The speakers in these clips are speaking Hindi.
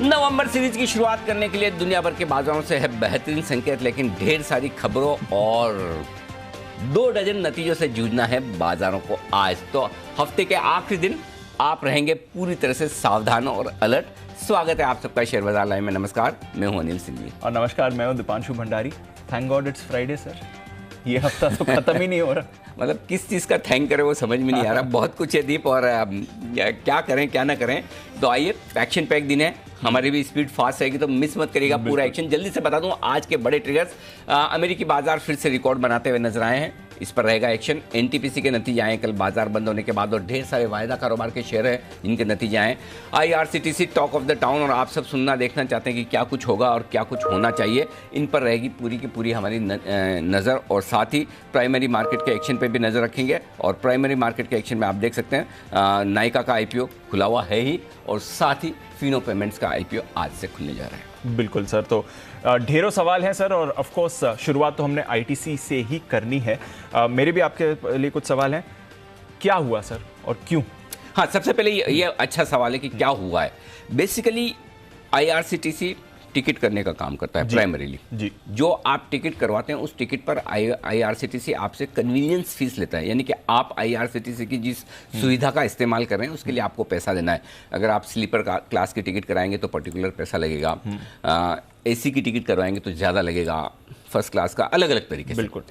नवंबर सीरीज की शुरुआत करने के लिए दुनिया भर के बाजारों से है बेहतरीन संकेत, लेकिन ढेर सारी खबरों और 2 डजन नतीजों से जूझना है बाजारों को। आज तो हफ्ते के आखिरी दिन आप रहेंगे पूरी तरह से सावधान और अलर्ट। स्वागत है आप सबका शेयर बाजार लाइव में। नमस्कार, मैं हूं अनिल सिंघवी। और नमस्कार, मैं हूं Deepanshu Bhandari. Thank God it's Friday sir. ये हफ्ता तो खत्म ही नहीं हो रहा। मतलब किस चीज़ का थैंक करें वो समझ में नहीं आ रहा। बहुत कुछ है दीप, और क्या करें क्या ना करें। तो आइए, एक्शन पैक दिन है, हमारी भी स्पीड फास्ट रहेगी, तो मिस मत करिएगा पूरा एक्शन। जल्दी से बता दूं आज के बड़े ट्रिगर्स। अमेरिकी बाजार फिर से रिकॉर्ड बनाते हुए नजर आए हैं, इस पर रहेगा एक्शन। एनटीपीसी के नतीजे आए कल बाजार बंद होने के बाद, और ढेर सारे वायदा कारोबार के शेयर हैं जिनके नतीजे आए। IRCTC talk of the town, और आप सब सुनना देखना चाहते हैं कि क्या कुछ होगा और क्या कुछ होना चाहिए, इन पर रहेगी पूरी की पूरी हमारी नज़र। और साथ ही प्राइमरी मार्केट के एक्शन पे भी नज़र रखेंगे। और प्राइमरी मार्केट के एक्शन में आप देख सकते हैं नायका का आईपीओ खुला हुआ है ही, और साथ ही फिनो पेमेंट्स का आईपीओ आज से खुलने जा रहा है। बिल्कुल सर, तो ढेरों सवाल हैं सर, और ऑफ कोर्स शुरुआत तो हमने आईटीसी से ही करनी है। मेरे भी आपके लिए कुछ सवाल हैं। क्या हुआ सर और क्यों? हाँ, सबसे पहले ये अच्छा सवाल है कि क्या हुआ है। बेसिकली आईआरसीटीसी टिकट करने का काम करता है प्राइमरीली जी। जो आप टिकट करवाते हैं उस टिकट पर आईआरसीटीसी आपसे कन्वीनियंस फीस लेता है, यानी कि आप आईआरसीटीसी की जिस सुविधा का इस्तेमाल कर रहे हैं उसके लिए आपको पैसा देना है। अगर आप स्लीपर क्लास की टिकट कराएंगे तो पर्टिकुलर पैसा लगेगा, एसी की टिकट करवाएंगे तो ज़्यादा लगेगा, फर्स्ट क्लास का अलग अलग तरीके से। बिल्कुल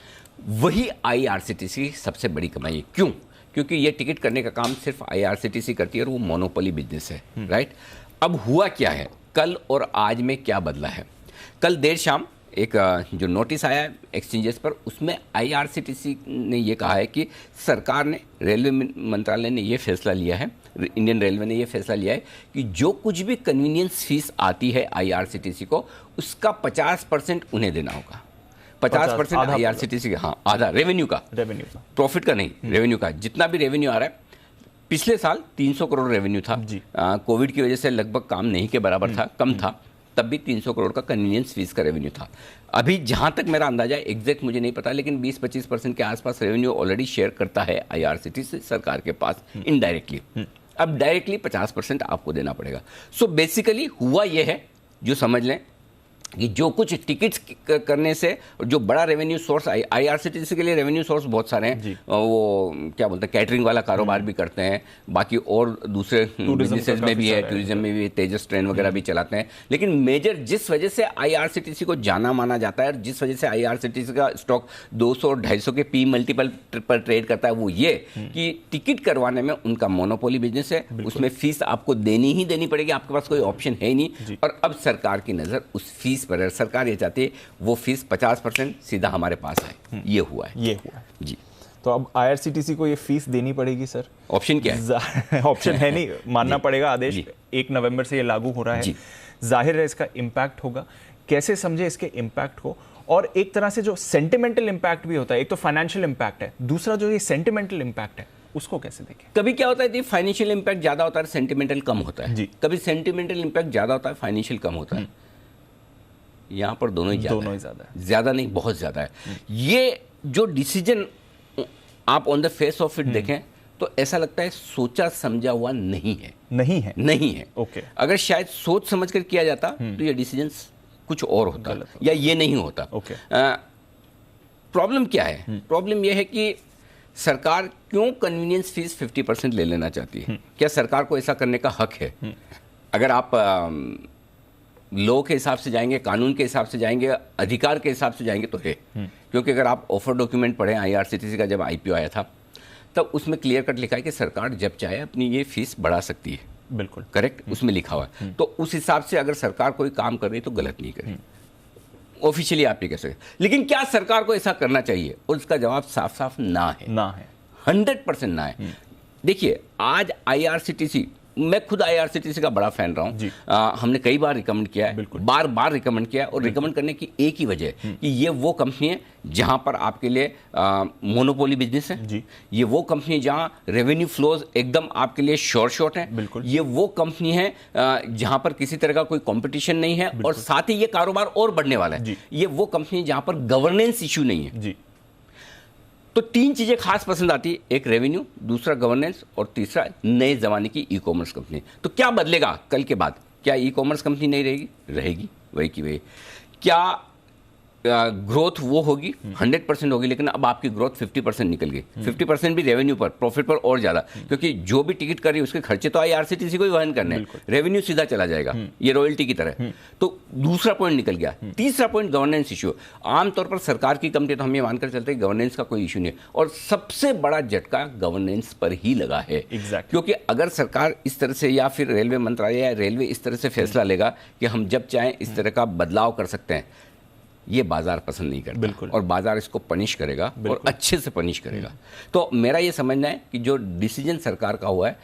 वही आईआरसीटीसी की सबसे बड़ी कमाई है। क्यों? क्योंकि ये टिकट करने का काम सिर्फ आईआरसीटीसी करती है, और वो मोनोपोली बिजनेस है, राइट। अब हुआ क्या है, कल और आज में क्या बदला है। कल देर शाम एक जो नोटिस आया है एक्सचेंजेस पर, उसमें आईआरसीटीसी ने ये कहा है कि सरकार ने, रेलवे मंत्रालय ने ये फैसला लिया है, इंडियन रेलवे ने ये फैसला लिया है कि जो कुछ भी कन्वीनियंस फीस आती है आईआरसीटीसी को, उसका 50% उन्हें देना होगा। 50% आईआरसीटीसी का, हाँ आधा रेवेन्यू का, प्रॉफिट का नहीं, रेवेन्यू का। जितना भी रेवेन्यू आ रहा है, पिछले साल 300 करोड़ रेवेन्यू था, कोविड की वजह से लगभग काम नहीं के बराबर था, कम था, तब भी 300 करोड़ का कन्वीनियंस फीस का रेवेन्यू था। अभी जहां तक मेरा अंदाजा है, एग्जैक्ट मुझे नहीं पता, लेकिन 20-25% के आसपास रेवेन्यू ऑलरेडी शेयर करता है आईआरसीटीसी सरकार के पास इनडायरेक्टली। अब डायरेक्टली 50% आपको देना पड़ेगा। सो बेसिकली हुआ यह है, जो समझ लें कि जो कुछ टिकट्स करने से जो बड़ा रेवेन्यू सोर्स, आईआरसीटीसी के लिए रेवेन्यू सोर्स बहुत सारे हैं। वो क्या बोलते हैं, कैटरिंग वाला कारोबार भी करते हैं, बाकी और दूसरे बिजनेसेस में भी है, टूरिज्म में भी, तेजस ट्रेन वगैरह भी चलाते हैं। लेकिन मेजर जिस वजह से आईआरसीटीसी को जाना माना जाता है, और जिस वजह से आईआरसीटीसी का स्टॉक 200-250 के पी मल्टीपल पर ट्रेड करता है, वो ये कि टिकट करवाने में उनका मोनोपोली बिजनेस है, उसमें फीस आपको देनी ही देनी पड़ेगी, आपके पास कोई ऑप्शन है ही नहीं। और अब सरकार की नज़र उस फीस पर, सरकार ये चाहती है वो फीस 50% सीधा हमारे पास आए। ये हुआ है जी। तो अब आईआरसीटीसी को ये फीस देनी पड़ेगी सर? ऑप्शन क्या है? ऑप्शन है नहीं, मानना पड़ेगा। आदेश 1 नवंबर से ये लागू हो रहा है। जाहिर है इसका इम्पैक्ट होगा। कैसे समझे इसके इम्पैक्ट को? और एक तरह से जो सेंटिमेंटल इम्पैक्ट भी होता है, एक तो फाइनेंशियल इम्पैक्ट है, दूसरा जो ये सेंटिमेंटल इम्पैक्ट है उसको कैसे देखें? कभी क्या होता है, फाइनेंशियल इम्पैक्ट ज्यादा होता है, सेंटिमेंटल कम होता है जी। कभी सेंटिमेंटल इम्पैक्ट ज्यादा होता है, फाइनेंशियल कम होता है। यहाँ पर दोनों ही ज्यादा है, ज्यादा नहीं, बहुत ज्यादा है। ये जो डिसीजन आप on the face of it देखें तो ऐसा लगता है सोचा समझा हुआ नहीं है। ओके। अगर शायद सोच समझ कर किया जाता तो ये डिसीजन कुछ और होता या ये नहीं होता। ओके। प्रॉब्लम क्या है? प्रॉब्लम यह है कि सरकार क्यों कन्वीनियंस फीस 50% ले लेना चाहती है? क्या सरकार को ऐसा करने का हक है? अगर आप लॉ के हिसाब से जाएंगे, कानून के हिसाब से जाएंगे, अधिकार के हिसाब से जाएंगे तो है। क्योंकि अगर आप ऑफर डॉक्यूमेंट पढ़ें आईआरसीटीसी का, जब आईपीओ आया था तब उसमें क्लियर कट लिखा है कि सरकार जब चाहे अपनी ये फीस बढ़ा सकती है। बिल्कुल करेक्ट, उसमें लिखा हुआ है। तो उस हिसाब से अगर सरकार कोई काम कर रही है तो गलत नहीं करे, ऑफिशियली आप ये कह सकते। लेकिन क्या सरकार को ऐसा करना चाहिए? और उसका जवाब साफ साफ ना है। 100% ना है। देखिए, आज आईआरसीटीसी, मैं खुद आईआरसीटीसी का बड़ा फैन रहा हूँ। हमने कई बार रिकमेंड किया है, बार बार रिकमेंड किया है, और रिकमेंड करने की एक ही वजह है कि ये वो कंपनी है जहां पर आपके लिए मोनोपोली बिजनेस है। ये वो कंपनी है जहां रेवेन्यू फ्लोज एकदम आपके लिए श्योर शॉट है। ये वो कंपनी है जहां पर किसी तरह का कोई कंपटीशन नहीं है, और साथ ही ये कारोबार और बढ़ने वाला है। ये वो कंपनी है जहां पर गवर्नेंस इश्यू नहीं है। तो 3 चीजें खास पसंद आती है, एक रेवेन्यू, दूसरा गवर्नेंस, और तीसरा नए जमाने की ई कॉमर्स कंपनी। तो क्या बदलेगा कल के बाद? क्या ई कॉमर्स कंपनी नहीं रहेगी? रहेगी, वही की वही। क्या ग्रोथ वो होगी? 100% होगी, लेकिन अब आपकी ग्रोथ 50% निकल गई। 50% भी रेवेन्यू पर, प्रॉफिट पर और ज़्यादा, क्योंकि जो भी टिकट कर रही है उसके खर्चे तो आईआरसीटीसी को ही वहन करने हैं, रेवेन्यू सीधा चला जाएगा, ये रॉयल्टी की तरह। तो दूसरा पॉइंट निकल गया। तीसरा पॉइंट गवर्नेंस इशू। आमतौर पर सरकार की कंपनी तो हम ये मानकर चलते हैं गवर्नेंस का कोई इशू नहीं है, और सबसे बड़ा झटका गवर्नेंस पर ही लगा है। क्योंकि अगर सरकार इस तरह से, या फिर रेलवे मंत्रालय या रेलवे इस तरह से फैसला लेगा कि हम जब चाहें इस तरह का बदलाव कर सकते हैं, ये बाजार पसंद नहीं करता, और बाजार इसको पनिश करेगा, और अच्छे से पनिश करेगा। तो मेरा ये समझना है कि जो डिसीजन सरकार का हुआ है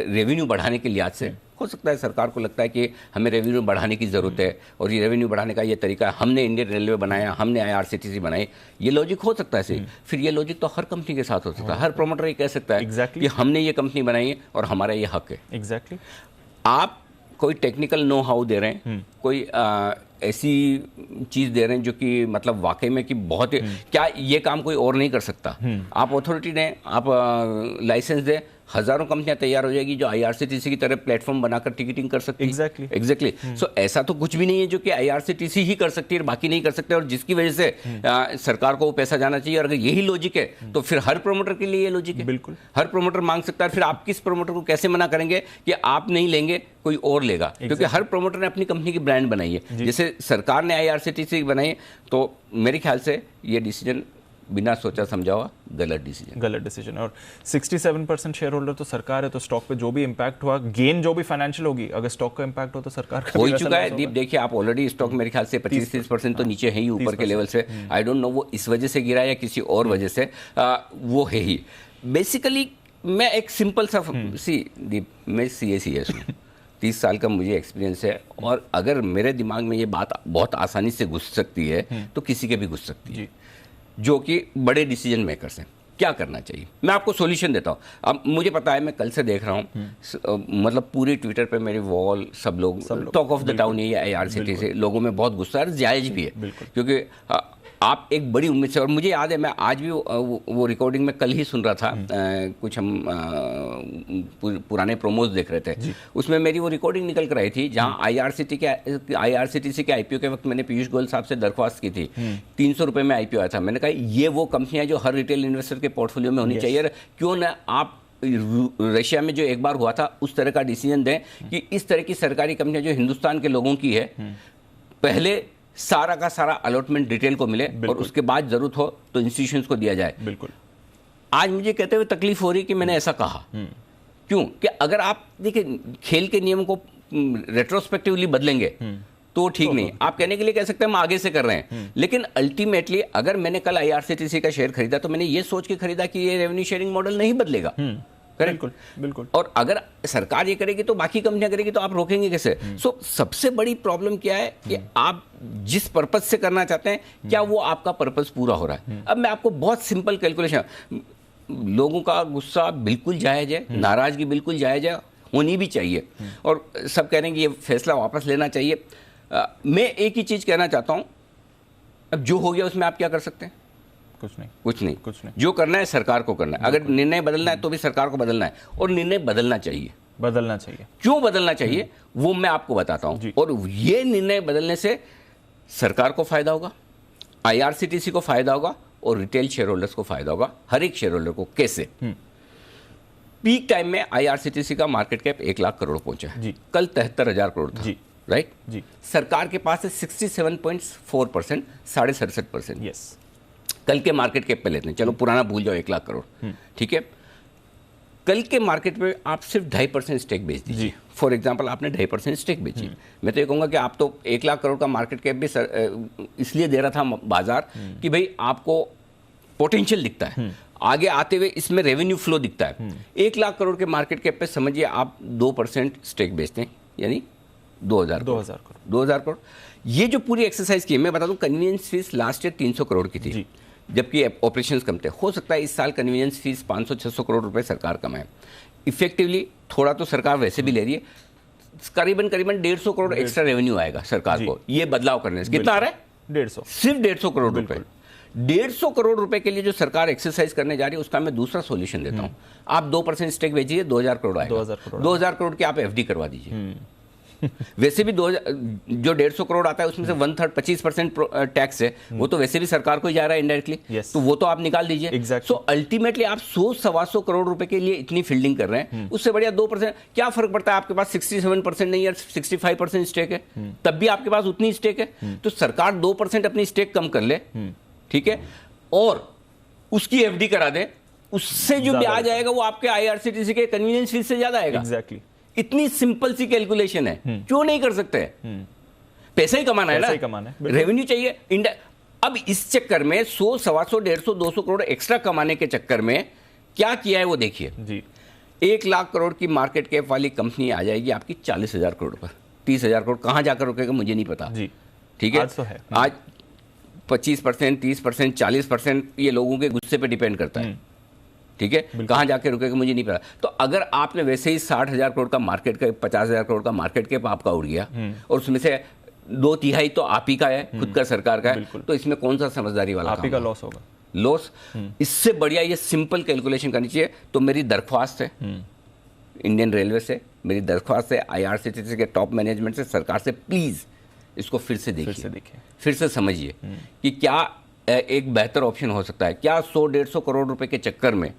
रेवेन्यू बढ़ाने के लिहाज से, हो सकता है सरकार को लगता है कि हमें रेवेन्यू बढ़ाने की ज़रूरत है, और ये रेवेन्यू बढ़ाने का ये तरीका है, हमने इंडियन रेलवे बनाया, हमने आईआरसीटीसी बनाई, ये लॉजिक हो सकता है सही। फिर ये लॉजिक तो हर कंपनी के साथ हो सकता है। हर प्रोमोटर ये कह सकता है कि हमने ये कंपनी बनाई है और हमारा ये हक है। आप कोई टेक्निकल नो हाउ दे रहे हैं, कोई ऐसी चीज़ दे रहे हैं जो कि मतलब वाकई में कि बहुत, क्या ये काम कोई और नहीं कर सकता? आप अथॉरिटी दें, आप लाइसेंस दें, हजारों कंपनियां तैयार हो जाएगी जो आईआरसीटीसी की तरह प्लेटफॉर्म बनाकर टिकटिंग कर सकती है। एग्जैक्टली। सो ऐसा तो कुछ भी नहीं है जो कि आईआरसीटीसी ही कर सकती है, बाकी नहीं कर सकते, और जिसकी वजह से सरकार को वो पैसा जाना चाहिए। और अगर यही लॉजिक है तो फिर हर प्रोमोटर के लिए ये लॉजिक है। बिल्कुल, हर प्रोमोटर मांग सकता है। फिर आप किस प्रोमोटर को कैसे मना करेंगे कि आप नहीं लेंगे, कोई और लेगा? क्योंकि हर प्रोमोटर ने अपनी कंपनी की ब्रांड बनाई है। जैसे सरकार ने आईआरसीटीसी बनाई, तो मेरे ख्याल से ये डिसीजन बिना सोचा समझा हुआ गलत डिसीजन। और 67% शेयर होल्डर तो सरकार है, तो स्टॉक पे जो भी इंपैक्ट हुआ, गेन जो भी फाइनेंशियल होगी, अगर स्टॉक का इंपैक्ट हो तो सरकार का हो ही चुका है। दीप देखिए, आप ऑलरेडी स्टॉक मेरे ख्याल से 25-30% तो नीचे है ही, ऊपर के लेवल से। आई डोंट नो वो इस वजह से गिरा या किसी और वजह से, वो है ही। बेसिकली मैं एक सिंपल सा दीप, मैं CACS हूँ, 30 साल का मुझे एक्सपीरियंस है, और अगर मेरे दिमाग में ये बात बहुत आसानी से घुस सकती है तो किसी के भी घुस सकती है, जो कि बड़े डिसीजन मेकर्स हैं। क्या करना चाहिए, मैं आपको सॉल्यूशन देता हूँ। अब मुझे पता है, मैं कल से देख रहा हूँ, मतलब पूरे ट्विटर पे मेरी वॉल, सब लोग टॉक ऑफ द टाउन है आईआरसीटी से, लोगों में बहुत गुस्सा है, जायज भी है, क्योंकि आप एक बड़ी उम्मीद से, और मुझे याद है मैं आज भी वो रिकॉर्डिंग में कल ही सुन रहा था, कुछ हम पुराने प्रोमोज देख रहे थे, उसमें मेरी वो रिकॉर्डिंग निकल कर आई थी जहां आईआरसीटीसी के आईपीओ के वक्त मैंने पीयूष गोयल साहब से दरख्वास्त की थी। 300 रुपये में आईपीओ आया था। मैंने कहा ये वो कंपनियां जो हर रिटेल इन्वेस्टर के पोर्टफोलियो में होनी चाहिए, क्यों ना आप रशिया में जो एक बार हुआ था उस तरह का डिसीजन दें कि इस तरह की सरकारी कंपनियां जो हिंदुस्तान के लोगों की है, पहले सारा का सारा अलॉटमेंट रिटेल को मिले, और उसके बाद जरूरत हो तो इंस्टीट्यूशंस को दिया जाए। बिल्कुल। आज मुझे कहते हुए तकलीफ हो रही कि मैंने ऐसा कहा। क्यों? कि अगर आप देखिए खेल के नियम को रेट्रोस्पेक्टिवली बदलेंगे तो ठीक नहीं। आप कहने के लिए कह सकते हैं हम आगे से कर रहे हैं, लेकिन अल्टीमेटली अगर मैंने कल आईआरसीटीसी का शेयर खरीदा तो मैंने ये सोच के खरीदा कि ये रेवेन्यू शेयरिंग मॉडल नहीं बदलेगा। बिल्कुल। और अगर सरकार ये करेगी तो बाकी कंपनियां करेगी, तो आप रोकेंगे कैसे? सबसे बड़ी प्रॉब्लम क्या है कि आप जिस पर्पस से करना चाहते हैं, क्या वो आपका पर्पस पूरा हो रहा है? अब मैं आपको बहुत सिंपल कैलकुलेशन, लोगों का गुस्सा बिल्कुल जायज है, नाराजगी बिल्कुल जायज है, होनी भी चाहिए, और सब कह रहे हैं कि ये फैसला वापस लेना चाहिए। मैं एक ही चीज कहना चाहता हूं, अब जो हो गया उसमें आप क्या कर सकते हैं? कुछ नहीं। जो करना है सरकार को करना है। अगर निर्णय बदलना है तो भी सरकार को बदलना है, और निर्णय बदलना चाहिए। क्यों बदलना चाहिए वो मैं आपको बताता हूं। और ये निर्णय बदलने से सरकार को फायदा होगा, आईआरसीटीसी को फायदा होगा, और रिटेल शेयर होल्डर्स को फायदा होगा, हर एक शेयर होल्डर को। कैसे? पीक टाइम में आईआरसीटीसी का मार्केट कैप 1 लाख करोड़ पहुंचा है, कल 73,000 करोड़ था, राइट? सरकार के पास है 67.4%, 67.5%। यस, कल के मार्केट कैप पे लेते हैं, चलो पुराना भूल जाओ, 1 लाख करोड़, ठीक है? कल के मार्केट में आप सिर्फ 2.5% स्टेक बेच दीजिए। फॉर एग्जांपल आपने 2.5% स्टेक बेची, मैं तो ये कहूँगा कि आप तो 1 लाख करोड़ का मार्केट कैप भी इसलिए दे रहा था बाजार कि भाई आपको पोटेंशियल दिखता है, आगे आते हुए इसमें रेवेन्यू फ्लो दिखता है। 1 लाख करोड़ के मार्केट कैप पे समझिए आप 2% स्टेक बेचते हैं, यानी 2,000 करोड़। ये जो पूरी एक्सरसाइज की है, मैं बता दूं, convenience fees last year 300 crore की थी, जबकि ऑपरेशंस कम थे। हो सकता है इस साल कन्वीनियंस फीस 500-600 करोड़ रुपए सरकार कमाए। इफेक्टिवली थोड़ा तो सरकार वैसे भी ले रही है, करीबन 150 करोड़ एक्स्ट्रा रेवेन्यू आएगा सरकार को ये बदलाव करने से। कितना आ रहा है? 150, सिर्फ 150 करोड़ रुपए। 150 करोड़ रुपए के लिए जो सरकार एक्सरसाइज करने जा रही है, उसका मैं दूसरा सॉल्यूशन देता हूं। आप 2% स्टेक बेचिए, 2,000 करोड़ आएगा। 2,000 करोड़ की आप एफडी करवा दीजिए। वैसे भी 2000 जो 150 करोड़ आता है उसमें से 1/3 25% टैक्स है, वो तो वैसे भी सरकार को ही जा रहा है इनडायरेक्टली। Yes. तो वो तो आप निकाल दीजिए। Exactly. सो अल्टीमेटली आप 100-125 करोड़ रुपए के लिए इतनी फील्डिंग कर रहे हैं, उससे बढ़िया 2%। क्या फर्क पड़ता है, आपके पास 67% नहीं है, 65% स्टेक है, तब भी आपके पास उतनी स्टेक है। तो सरकार 2% अपनी स्टेक कम कर ले, ठीक है, और उसकी एफडी करा दे, उससे जो ब्याज आएगा वो आपके आईआरसीटीसी के कन्वीनियंस फीस से ज्यादा आएगा। एग्जैक्टली। इतनी सिंपल सी कैलकुलेशन है, क्यों नहीं कर सकते? पैसा ही कमाना है ना, रेवेन्यू चाहिए। अब इस चक्कर में 100, 125, 150, 200 करोड़ एक्स्ट्रा कमाने के चक्कर में क्या किया है वो देखिए जी। 1 लाख करोड़ की मार्केट कैप वाली कंपनी आ जाएगी आपकी 40,000 करोड़ पर, 30,000 करोड़ कहां जाकर रुकेगा मुझे नहीं पता जी। ठीक है, आज तो है, आज 25%, 30%, 40% ये लोगों के गुस्से पे डिपेंड करता है। ठीक है, कहां जाके रुकेगा मुझे नहीं पता। तो अगर आपने वैसे ही 60,000 करोड़ का मार्केट कैप, 50,000 करोड़ का मार्केट कैप आपका उड़ गया और उसमें से 2/3 तो आप ही का है, खुद का, सरकार का है, तो इसमें कौन सा समझदारी वाला आप ही का लॉस होगा? लॉस। इससे बढ़िया ये सिंपल कैलकुलेशन करनी चाहिए। तो मेरी दरख्वास्त है इंडियन रेलवे से, मेरी दरख्वास्त है आईआरसीटीसी के टॉप मैनेजमेंट से, सरकार से, प्लीज इसको फिर से देखिए, फिर से समझिए कि क्या एक बेहतर ऑप्शन हो सकता है। क्या 100-150 करोड़ रुपए के चक्कर में,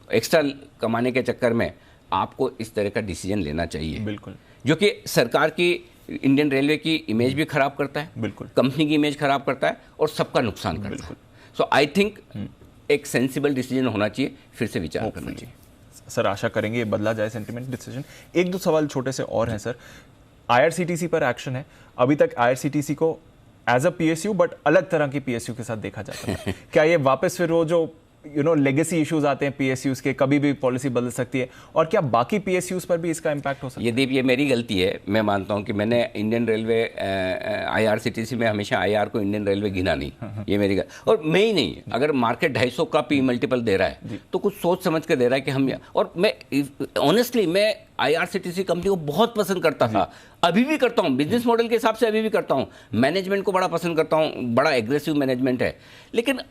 एक्स्ट्रा कमाने के चक्कर में आपको इस तरह का डिसीजन लेना चाहिए? बिल्कुल, जो कि सरकार की, इंडियन रेलवे की इमेज भी खराब करता है, बिल्कुल, कंपनी की इमेज खराब करता है और सबका नुकसान करता है। सो आई थिंक एक सेंसिबल डिसीजन होना चाहिए, फिर से विचार करना चाहिए। सर आशा करेंगे ये बदला जाए सेंटिमेंट डिसीजन। 1-2 सवाल छोटे से और हैं सर। आईआरसीटीसी पर एक्शन है, अभी तक आईआरसीटीसी को एज अ पीएसयू बट अलग तरह की पीएसयू के साथ देखा जाता है। क्या ये वापस फिर वो जो लेगेसी इश्यूज आते हैं पीएसयूज के, कभी भी पॉलिसी बदल सकती है, और क्या बाकी पीएसयूज पर भी इसका इम्पैक्ट हो सकता है? ये दीप, ये मेरी गलती है, मैं मानता हूं कि मैंने इंडियन रेलवे आईआरसीटीसी में हमेशा आईआर को इंडियन रेलवे गिना नहीं, ये मेरी गलती। और मैं ही नहीं, अगर मार्केट 250 का पी मल्टीपल दे रहा है तो कुछ सोच समझ के दे रहा है कि हम, और मैं ऑनेस्टली मैं आईआरसीटीसी कंपनी को बहुत पसंद करता था, अभी भी करता हूं, बिजनेस मॉडल के हिसाब से अभी भी करता हूं, मैनेजमेंट को बड़ा पसंद करता हूं, बड़ा एग्रेसिव मैनेजमेंट है। लेकिन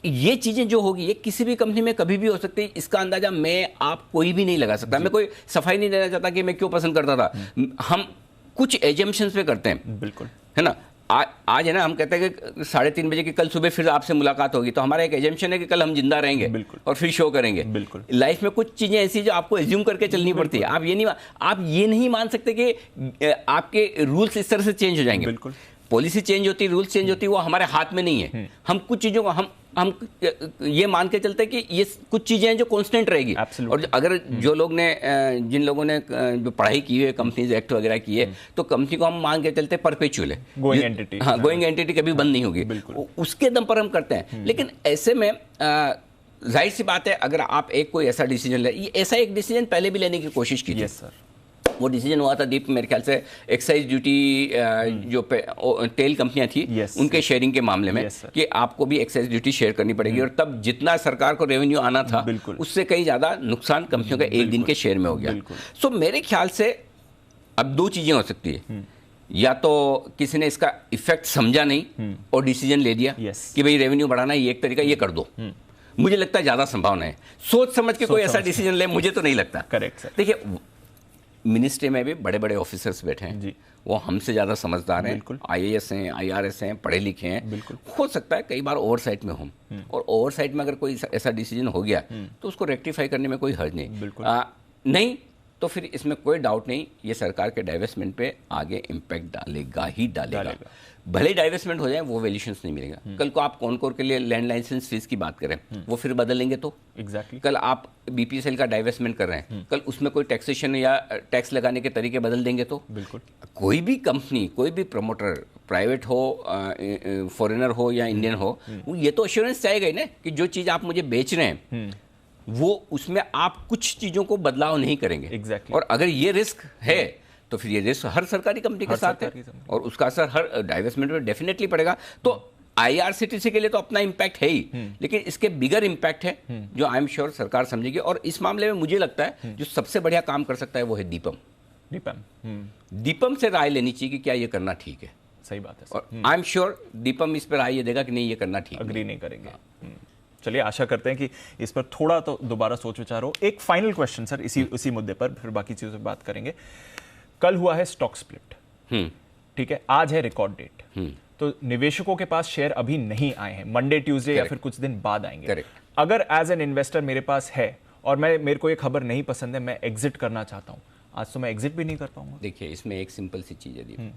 ये चीजें जो होगी ये किसी भी कंपनी में कभी भी हो सकती है, इसका अंदाजा मैं आप कोई भी नहीं लगा सकता। मैं कोई सफाई नहीं देना चाहता कि मैं क्यों पसंद करता था, हम कुछ एजम्पशंस पे करते हैं, बिल्कुल, है ना। आज है ना, हम कहते हैं कि 3:30 बजे की कल सुबह फिर आपसे मुलाकात होगी, तो हमारा एक एजम्पशन है कि कल हम जिंदा रहेंगे और फिर शो करेंगे। बिल्कुल, लाइफ में कुछ चीजें ऐसी जो आपको एज्यूम करके चलनी पड़ती है। आप ये नहीं मान सकते कि आपके रूल्स इस तरह से चेंज हो जाएंगे। बिल्कुल, पॉलिसी चेंज होती है, रूल्स चेंज होती है, वो हमारे हाथ में नहीं है। हम कुछ चीज़ों को हम ये मान के चलते हैं कि ये कुछ चीज़ें हैं जो कांस्टेंट रहेगी। और अगर जो लोग ने, जिन लोगों ने जो पढ़ाई की है, कंपनीज एक्ट वगैरह की है, तो कंपनी को हम मान के चलते परपेचुअल है, गोइंग एंटिटी। हाँ, गोइंग एंटिटी कभी बंद नहीं होगी, उसके दम पर हम करते हैं। लेकिन ऐसे में जाहिर सी बात है, अगर आप कोई ऐसा डिसीजन ले, ऐसा एक डिसीजन पहले भी लेने की कोशिश की थी सर। वो डिसीजन हुआ था दीप, मेरे ख्याल से एक्साइज ड्यूटी जो तेल कंपनियां थी उनके शेयरिंग के मामले में, कि आपको भी एक्साइज ड्यूटी शेयर करनी पड़ेगी, और तब जितना सरकार को रेवेन्यू आना था उससे कहीं ज्यादा नुकसान कंपनियों का एक दिन के शेयर में हो गया। सो मेरे ख्याल से अब 2 चीजें हो सकती है, या तो किसी ने इसका इफेक्ट समझा नहीं और डिसीजन ले दिया कि भाई रेवेन्यू बढ़ाना ये एक तरीका, ये कर दो। मुझे लगता है ज्यादा संभावना है, सोच समझ के कोई ऐसा डिसीजन ले, मुझे तो नहीं लगता। Correct sir. देखिए, मिनिस्ट्री में भी बड़े बड़े ऑफिसर्स बैठे हैं जी, वो हमसे ज़्यादा समझदार हैं, आईएएस हैं, आईआरएस हैं, पढ़े लिखे हैं। हो सकता है कई बार ओवरसाइट में हों, और ओवरसाइट में अगर कोई ऐसा डिसीजन हो गया तो उसको रेक्टिफाई करने में कोई हर्ज नहीं। नहीं तो फिर इसमें कोई डाउट नहीं, ये सरकार के डाइवेस्टमेंट पे आगे इम्पैक्ट डालेगा ही डालेगा। भले डाइवेस्टमेंट हो जाए, वो वैल्यूशंस नहीं मिलेगा। कल को आप कॉनकोर के लिए लैंड लाइसेंस फीस की बात करें, वो फिर बदलेंगे तो कल आप बीपीसीएल का डाइवेस्टमेट कर रहे हैं, कल उसमें कोई टैक्सेशन या टैक्स लगाने के तरीके बदल देंगे तो कोई भी कंपनी, कोई भी प्रमोटर, प्राइवेट हो, फॉरेनर हो या इंडियन हो, ये तो एश्योरेंस चाहेगा ही ना कि जो चीज़ आप मुझे बेच रहे हैं वो, उसमें आप कुछ चीज़ों को बदलाव नहीं करेंगे। और अगर ये रिस्क है तो फिर ये रिस्क हर सरकारी कंपनी के साथ है, और उसका असर हर डाइवेस्टमेंट में डेफिनेटली पड़ेगा। तो आईआरसीटीसी के लिए तो अपना इम्पैक्ट है ही, लेकिन इसके बिगर इम्पैक्ट है जो आई एम श्योर सरकार समझेगी। और इस मामले में मुझे लगता है जो सबसे बढ़िया काम कर सकता है वो है दीपम से राय लेनी चाहिए कि क्या ये करना ठीक है। सही बात है। और आई एम श्योर दीपम इस पर राय ये देगा कि नहीं, ये करना ठीक, अग्री नहीं करेंगे। चलिए आशा करते हैं कि इस पर थोड़ा तो दोबारा सोच विचार हो। एक फाइनल क्वेश्चन सर, इसी मुद्दे पर, फिर बाकी चीजों पर बात करेंगे। कल हुआ है स्टॉक स्प्लिट, ठीक है, आज है रिकॉर्ड डेट, तो निवेशकों के पास शेयर अभी नहीं आए हैं, मंडे ट्यूसडे या फिर कुछ दिन बाद आएंगे। Correct. अगर एज एन इन्वेस्टर मेरे पास है और मेरे को ये खबर नहीं पसंद है, मैं एग्जिट करना चाहता हूं, आज तो मैं एग्जिट भी नहीं कर पाऊंगा। देखिए, इसमें एक सिंपल सी चीज़ है दीप,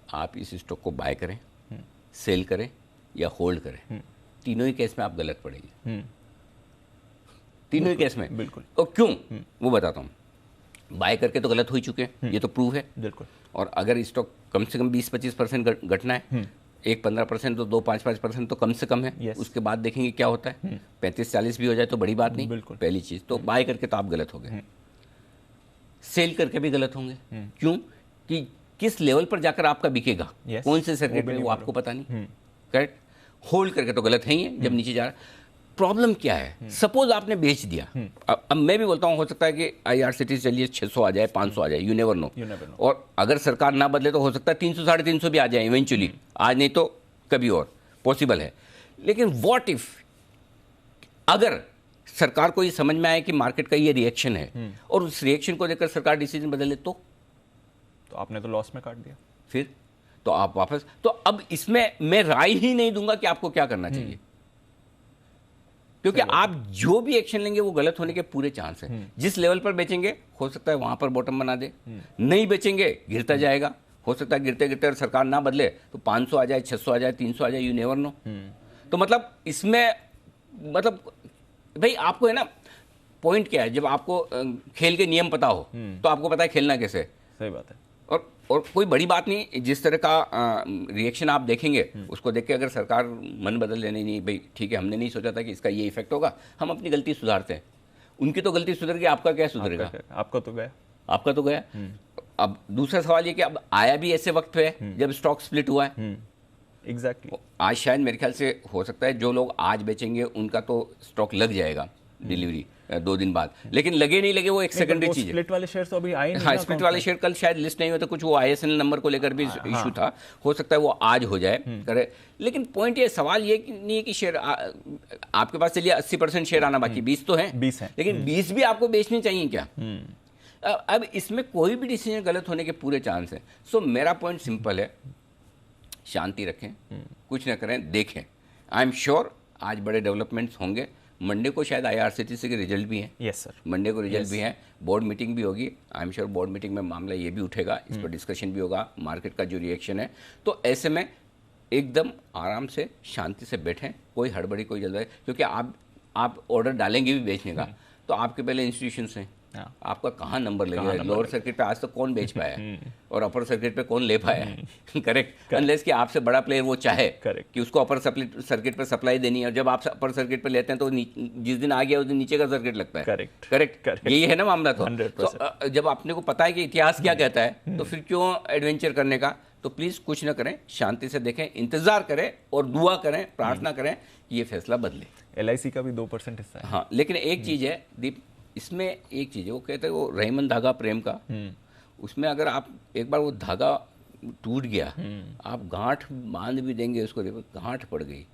आप इस स्टॉक को बाय करें, सेल करें या होल्ड करें, तीनों ही केस में आप गलत पड़ेगी, तीनों ही केस में। बिल्कुल। और क्यों, वो बताता हूँ। बाय करके तो गलत हो ही चुके हैं, ये तो प्रूव है। बिल्कुल। और अगर स्टॉक कम से कम 20-25% घटना है, 1-15% तो 2-5% तो कम से कम है। Yes. उसके बाद देखेंगे क्या होता है। 35-40 भी हो जाए तो बड़ी बात नहीं। बिल्कुल। पहली चीज़ तो बाय करके तो आप गलत हो गए, सेल करके भी गलत होंगे। क्यों कि किस लेवल पर जाकर आपका बिकेगा, Yes. कौन से सर्किट में, वो आपको पता नहीं। करेक्ट। होल्ड करके तो गलत है ही है, जब नीचे जा रहा है। प्रॉब्लम क्या है, सपोज आपने बेच दिया, अब मैं भी बोलता हूँ हो सकता है कि IRCTC चलिए 600 आ जाए, 500 आ जाए, यू नेवर नो। और अगर सरकार ना बदले तो हो सकता है 300-350 भी आ जाए इवेंचुअली, आज नहीं तो कभी और पॉसिबल है। लेकिन व्हाट इफ अगर सरकार को ये समझ में आए कि मार्केट का ये रिएक्शन है और उस रिएक्शन को देखकर सरकार डिसीजन बदले, तो आपने तो लॉस में काट दिया। फिर तो आप वापस, तो अब इसमें मैं राय ही नहीं दूंगा कि आपको क्या करना चाहिए, क्योंकि आप जो भी एक्शन लेंगे वो गलत होने के पूरे चांस हैं। जिस लेवल पर बेचेंगे हो सकता है वहां पर बॉटम बना दे, नहीं बेचेंगे गिरता जाएगा, हो सकता है गिरते गिरते सरकार ना बदले तो 500 आ जाए, 600 आ जाए, 300 आ जाए, यू नेवर नो। तो मतलब इसमें मतलब भाई आपको है ना, पॉइंट क्या है, जब आपको खेल के नियम पता हो तो आपको पता है खेलना कैसे। सही बात है। और कोई बड़ी बात नहीं, जिस तरह का रिएक्शन आप देखेंगे उसको देख के अगर सरकार मन बदल लेने, नहीं भाई ठीक है, हमने नहीं सोचा था कि इसका ये इफेक्ट होगा, हम अपनी गलती सुधारते हैं। उनकी तो गलती सुधर गई, आपका क्या सुधरेगा? आपका तो गया, आपका तो गया। अब दूसरा सवाल ये कि अब आया भी ऐसे वक्त पे जब स्टॉक स्प्लिट हुआ है। एग्जैक्टली। आज शायद मेरे ख्याल से हो सकता है जो लोग आज बेचेंगे उनका तो स्टॉक लग जाएगा डिलीवरी 2 दिन बाद, लेकिन लगे नहीं लगे वो एक सेकेंडरी चीज है। स्प्लिट वाले शेयर तो अभी आए नहीं। हाँ, स्प्लिट वाले शेयर कल शायद लिस्ट नहीं हुआ था, कुछ वो ISIN नंबर को लेकर भी इशू था, हो सकता है वो आज हो जाए करे। लेकिन पॉइंट ये, सवाल ये नहीं है कि शेयर आपके पास चलिए 80% शेयर आना बाकी, 20 तो है, 20 है, लेकिन 20 भी आपको बेचने चाहिए क्या? अब इसमें कोई भी डिसीजन गलत होने के पूरे चांस है। सो मेरा पॉइंट सिंपल है, शांति रखें, कुछ ना करें, देखें। आई एम श्योर आज बड़े डेवलपमेंट्स होंगे। मंडे को शायद IRCTC के रिजल्ट भी हैं। यस सर, मंडे को रिजल्ट भी हैं, बोर्ड मीटिंग भी होगी। I am sure board meeting में मामला ये भी उठेगा, इस पर डिस्कशन भी होगा, मार्केट का जो रिएक्शन है। तो ऐसे में एकदम आराम से शांति से बैठें, कोई हड़बड़ी कोई जल्दबाजी, क्योंकि आप ऑर्डर डालेंगे भी बेचने का तो आपके पहले इंस्टीट्यूशंस हैं, आपका कहाँ नंबर लगेगा? लोअर सर्किट पे आज तक कौन बेच पाया है और अपर सर्किट पे कौन ले पाया है? करेक्ट। अनलेस कि आपसे बड़ा प्लेयर वो चाहे कि उसको अपर सर्किट पे सप्लाई देनी है, और जब आप अपर सर्किट पे लेते हैं तो जिस दिन आ गया उस दिन नीचे का सर्किट लगता है। करेक्ट। यही है ना मामला। तो जब आपने को पता है कि इतिहास क्या कहता है तो फिर क्यों एडवेंचर करने का? तो प्लीज कुछ ना करें, शांति से देखें, इंतजार करें और दुआ करें, प्रार्थना करें कि ये फैसला बदले। LIC का भी 2% हिस्सा है। हाँ, लेकिन एक चीज है दीप, इसमें एक चीज है, वो कहते हैं वो रहीमन धागा प्रेम का, उसमें अगर आप एक बार वो धागा टूट गया, आप गांठ बांध भी देंगे उसको, देखो गांठ पड़ गई।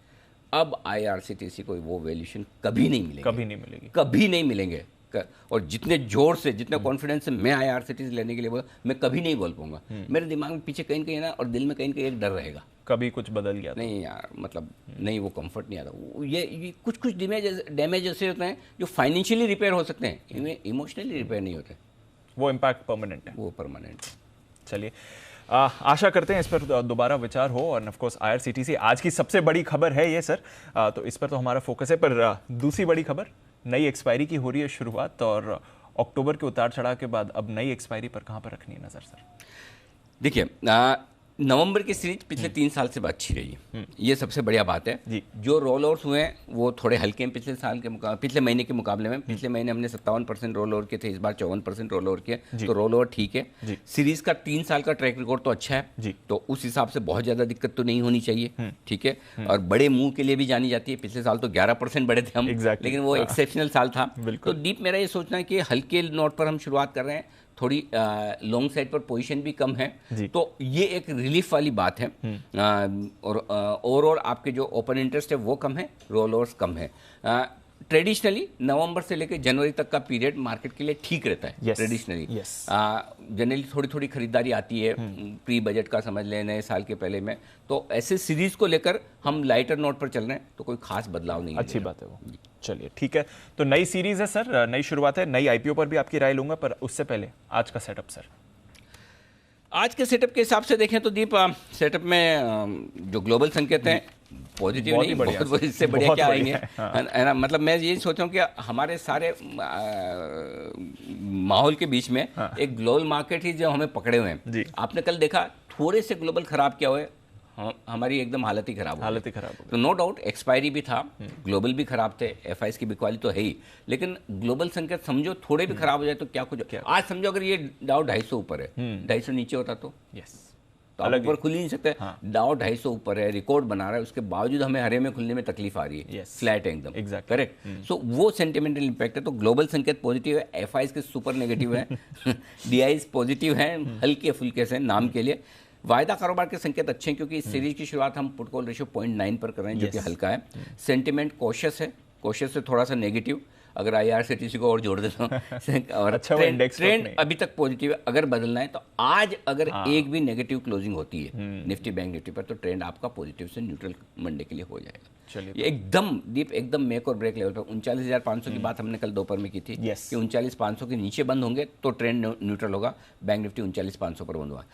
अब IRCTC को वो वैल्यूएशन कभी नहीं मिलेगी, कभी नहीं मिलेंगे। और जितने जोर से, जितने कॉन्फिडेंस से मैं IRCTC लेने के लिए बोला, मैं कभी नहीं बोल पाऊंगा। मेरे दिमाग में पीछे कहीं कहीं ना और दिल में कहीं कहीं एक डर रहेगा, कभी कुछ बदल गया नहीं यार, मतलब नहीं, वो कंफर्ट नहीं आता। ये कुछ डैमेज ऐसे होते हैं जो फाइनेंशियली रिपेयर हो सकते हैं, इनमें इमोशनली रिपेयर नहीं होते। वो इम्पैक्ट परमानेंट है, वो परमानेंट। चलिए आशा करते हैं इस पर दोबारा विचार हो। और ऑफ कोर्स IRCTC आज की सबसे बड़ी खबर है ये सर, तो इस पर तो हमारा फोकस है। पर दूसरी बड़ी खबर, नई एक्सपायरी की हो रही है शुरुआत, और अक्टूबर के उतार चढ़ाव के बाद अब नई एक्सपायरी पर कहां पर रखनी है नजर सर? देखिए, नवंबर की सीरीज पिछले 3 साल से अच्छी रही है, ये सबसे बढ़िया बात है जी। जो रोल ओवर्स हुए हैं वो थोड़े हल्के हैं पिछले महीने के मुकाबले में। पिछले महीने हमने 57% रोल ओवर किए थे, इस बार 54% रोल ओवर किए, तो रोल ओवर ठीक है। सीरीज का 3 साल का ट्रैक रिकॉर्ड तो अच्छा है, तो उस हिसाब से बहुत ज्यादा दिक्कत तो नहीं होनी चाहिए, ठीक है। और बड़े मुंह के लिए भी जानी जाती है। पिछले साल तो 11% बढ़े थे हम, लेकिन वो एक्सेप्शनल साल था। तो डीप मेरा ये सोचना है कि हल्के नोट पर हम शुरुआत कर रहे हैं, थोड़ी लॉन्ग साइड पर पोजीशन भी कम है, तो ये एक रिलीफ वाली बात है। और ओवरऑल आपके जो ओपन इंटरेस्ट है वो कम है, रोल ओवर्स कम है। ट्रेडिशनली नवंबर से लेकर जनवरी तक का पीरियड मार्केट के लिए ठीक रहता है। Yes. Traditionally Yes. जनरली थोड़ी थोड़ी खरीदारी आती है प्री बजट का, समझ लें, नए साल के पहले में। तो ऐसे सीरीज को लेकर हम लाइटर नोट पर चल रहे हैं, तो कोई खास बदलाव नहीं है। अच्छी बात है वो। चलिए ठीक है, तो नई सीरीज है सर, नई शुरुआत है, नई आईपीओ पर भी आपकी राय लूंगा, पर उससे पहले आज का सेटअप सर। आज के सेटअप के हिसाब से देखें तो दीप, सेटअप में जो ग्लोबल संकेत हैं पॉजिटिव नहीं, बहुत इससे बढ़िया क्या आएंगे, है ना। मतलब मैं ये सोच रहा हूँ कि हमारे सारे माहौल के बीच में एक ग्लोबल मार्केट ही जो हमें पकड़े हुए हैं। आपने कल देखा थोड़े से ग्लोबल खराब क्या हुए, हमारी एकदम हालत ही खराब हो गई। तो नो डाउट एक्सपायरी भी था, ग्लोबल भी खराब थे, एफआईएस की बिकवाली तो है ही, लेकिन ग्लोबल संकेत समझो थोड़े भी खराब हो जाए तो क्या कुछ। आज समझो अगर ये डाउ 250 ऊपर है, 250 नीचे होता तो तो आप ऊपर खुल ही नहीं सकते। डाउ 250 ऊपर है, रिकॉर्ड बना रहा है, उसके बावजूद हमें हरे में खुलने में तकलीफ आ रही है, फ्लैट है एकदम, करेक्ट। सो वो सेंटिमेंटल इंपैक्ट है। तो ग्लोबल संकेत पॉजिटिव है, एफआईएस के सुपर नेगेटिव है, डीआईज पॉजिटिव हैं, हल्के फुल्के से नाम के लिए। वायदा कारोबार के संकेत अच्छे हैं क्योंकि इस सीरीज की शुरुआत हम पुट कॉल रेशियो 0.9 पर कर रहे हैं, जो कि हल्का है। सेंटिमेंट कॉशियस है, कॉशियस से थोड़ा सा नेगेटिव, अगर आईआरसीटीसी को और जोड़ देता हूँ और अच्छा, ट्रेंड अभी तक पॉजिटिव है। अगर बदलना है तो आज अगर एक भी नेगेटिव क्लोजिंग होती है निफ्टी बैंक निफ्टी पर, तो ट्रेंड आपका पॉजिटिव से न्यूट्रल मंडे के लिए हो जाएगा। ये एकदम डीप, एकदम मेक और ब्रेक लेवल पर 39,500 की बात हमने कल दोपहर में की थी कि 39,500 के नीचे बंद होंगे तो ट्रेंड न्यूट्रल होगा। बैंक निफ्टी 39,500 पर बंद हुआ।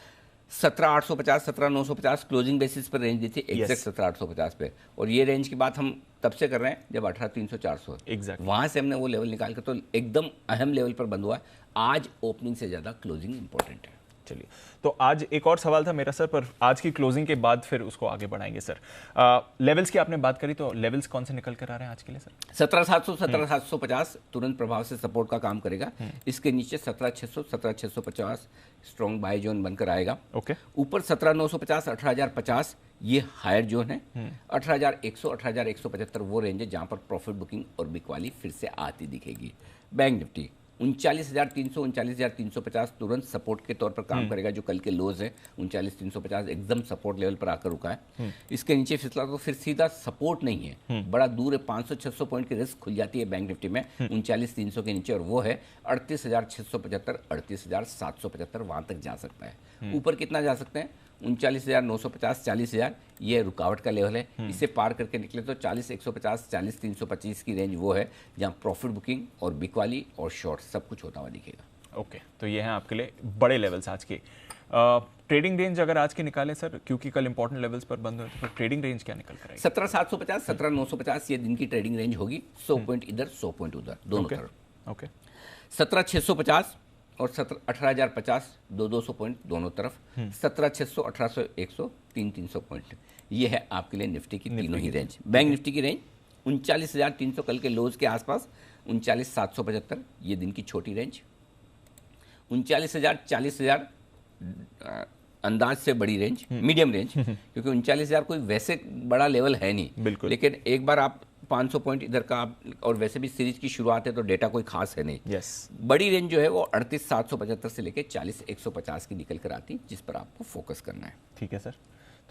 17,850 17,950 क्लोजिंग बेसिस पर रेंज दी थी, एग्जैक्ट 17,850 पे, और ये रेंज की बात हम तब से कर रहे हैं जब 18,300 400 वहां से हमने वो लेवल निकाल कर, तो एकदम अहम लेवल पर बंद हुआ है। आज ओपनिंग से ज्यादा क्लोजिंग इंपॉर्टेंट है। चलिए, तो आज एक और सवाल था मेरा सर, पर आज की क्लोजिंग के बाद फिर उसको आगे बढ़ाएंगे सर। लेवल्स की आपने बात करी, तो लेवल्स कौन से निकल कर आ रहे हैं आज के लिए सर? 17,700 17,750 तुरंत प्रभाव से सपोर्ट का काम करेगा। इसके नीचे 17,600 17,650 स्ट्रॉन्ग बाय जोन बनकर आएगा। ऊपर 17,950 18,050 ये हायर जोन है। 18,100 18,175 वो रेंज है जहां पर प्रॉफिट बुकिंग और बिकवाली फिर से आती दिखेगी। बैंक निफ्टी 39,300 39,350 तुरंत सपोर्ट के तौर पर काम करेगा, जो कल के लोज है 39,350 एकदम सपोर्ट लेवल पर आकर रुका है। इसके नीचे फिसला तो फिर सीधा सपोर्ट नहीं है, बड़ा दूर है, 500-600 पॉइंट की रिस्क खुल जाती है बैंक निफ्टी में 39,300 के नीचे, और वो है 38,675 38,775 वहां तक जा सकता है। ऊपर कितना जा सकते हैं? 39,950 40,000 ये रुकावट का लेवल है। इसे पार करके निकले तो 40,150 40,325 की रेंज वो है जहां प्रॉफिट बुकिंग और बिकवाली और शॉर्ट सब कुछ होता हुआ दिखेगा। ओके, तो ये हैं आपके लिए बड़े लेवल्स आज के। ट्रेडिंग रेंज अगर आज के निकालें सर, क्योंकि कल इंपॉर्टेंट लेवल्स पर बंद हुए, तो ट्रेडिंग रेंज क्या निकल कर आएगी? 17,750 17,950 ये दिन की ट्रेडिंग रेंज होगी। 100 पॉइंट इधर 100 पॉइंट उधर, दोनों तरफ। ओके, 17,650 और 18,050 200 पॉइंट दोनों तरफ। 17,600 1800 100 300 पॉइंट, ये है आपके लिए निफ्टी की तीनों ही रेंज। बैंक निफ्टी की रेंज 39,300 कल के लोज के आसपास, 39,775 ये दिन की छोटी रेंज, 39,000 40,000 अंदाज से बड़ी रेंज, मीडियम रेंज, क्योंकि 39,000 कोई वैसे बड़ा लेवल है नहीं, बिल्कुल। लेकिन एक बार आप 500 पॉइंट इधर का, और वैसे भी सीरीज की शुरुआत है तो डेटा कोई खास है नहीं। बड़ी रेंज जो है वो 38,775 से लेकर 40,150 की निकल कर आती, जिस पर आपको फोकस करना है। ठीक है सर,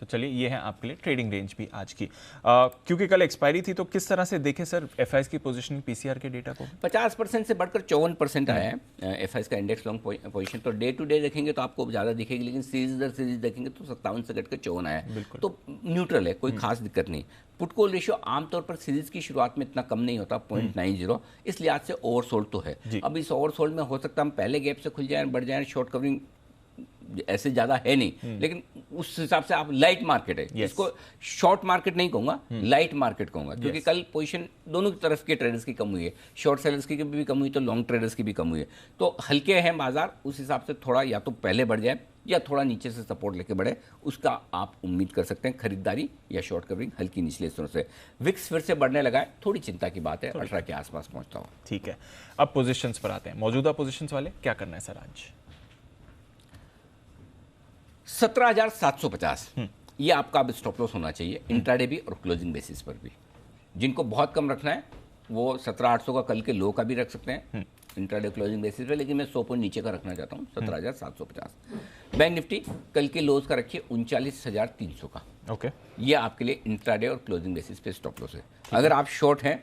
तो चलिए ये है आपके लिए ट्रेडिंग रेंज भी आज की। क्योंकि कल एक्सपायरी थी, तो किस तरह से देखें सर एफआईएस की पोजीशन पीसीआर के डेटा को? 50% से बढ़कर 54% आया है एफआईएस का इंडेक्स लॉन्ग पोजीशन। तो डे टू डे देखेंगे तो आपको ज़्यादा दिखेगी, लेकिन सीरीज दर सीरीज देखेंगे तो 57 से घटकर 54 आया है, तो न्यूट्रल है, कोई खास दिक्कत नहीं। पुट कॉल रेशियो आमतौर पर सीरीज की शुरुआत में इतना कम नहीं होता, 0.90, इस लिहाज से ओवरसोल्ड तो है। अब इस ओवरसोल्ड में हो सकता है हम पहले गैप से खुल जाए, बढ़ जाए, शॉर्ट कवरिंग ऐसे ज्यादा है नहीं, लेकिन उस हिसाब से आप लाइट मार्केट है, इसको शॉर्ट मार्केट नहीं कहूंगा, लाइट मार्केट कहूंगा, क्योंकि कल पोजीशन दोनों की तरफ के ट्रेडर्स की कम हुई है, शॉर्ट सेलर्स की भी कम हुई तो लॉन्ग ट्रेडर्स की भी कम हुई है। तो हल्के हैं बाजार, उस हिसाब से थोड़ा या तो पहले बढ़ जाए या थोड़ा नीचे से सपोर्ट लेके बढ़े, उसका आप उम्मीद कर सकते हैं, खरीदारी या शॉर्ट कवरिंग हल्की निचले स्तरों से। विक्स फिर से बढ़ने लगा है, थोड़ी चिंता की बात है, 18 के आसपास पहुंचता हूं। ठीक है, अब पोजीशंस पर आते हैं। मौजूदा पोजीशंस वाले क्या करना है सर आज? 17,750 ये आपका अब स्टॉप लॉस होना चाहिए, इंट्राडे भी और क्लोजिंग बेसिस पर भी। जिनको बहुत कम रखना है वो 17,800 का कल के लो का भी रख सकते हैं इंट्राडे क्लोजिंग बेसिस पे, लेकिन मैं 100 पॉइंट नीचे का रखना चाहता हूँ, 17,750। बैंक निफ्टी कल के लोज का रखिए 39,300 का। ओके, ये आपके लिए इंट्राडे और क्लोजिंग बेसिस पे स्टॉप लॉस है। अगर आप शॉर्ट हैं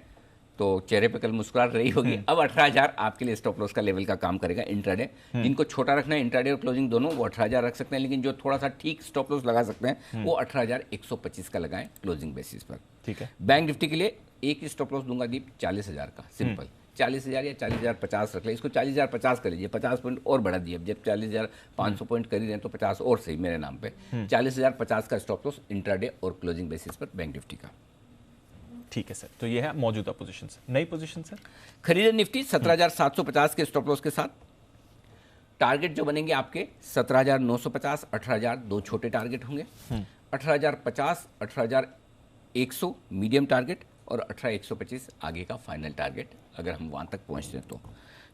तो चेहरे पे कल मुस्कुराहट रही होगी। अब 18,000 आपके लिए स्टॉप लॉस का लेवल का काम करेगा इंट्राडे। जिनको छोटा रखना है इंट्राडे और क्लोजिंग दोनों, वो 18,000 रख सकते हैं, लेकिन जो थोड़ा सा ठीक स्टॉप लॉस लगा सकते हैं वो 18,125 का लगाएं क्लोजिंग बेसिस पर। ठीक है। बैंक निफ्टी के लिए एक ही स्टॉप लॉस दूंगा दीप, 40,000 का, सिंपल 40,000 या 40,050 रख ले, इसको 40,050 कर लीजिए, 50 पॉइंट और बढ़ा दिए। अब जब 40,500 पॉइंट कर ही रहे हैं तो 50 और सही मेरे नाम पे। 40,050 का स्टॉप लॉस इंट्राडे और क्लोजिंग बेसिस पर बैंक निफ्टी का। ठीक है सर, तो ये है मौजूदा पोजीशन सर। नई पोजीशन सर, खरीदे निफ्टी 17,750 के स्टॉप लॉस के साथ। टारगेट जो बनेंगे आपके 17,950, 18,000 दो छोटे टारगेट होंगे। 18,050, 18,100 मीडियम टारगेट और 18,125 आगे का फाइनल टारगेट, अगर हम वहां तक पहुंचते हैं तो।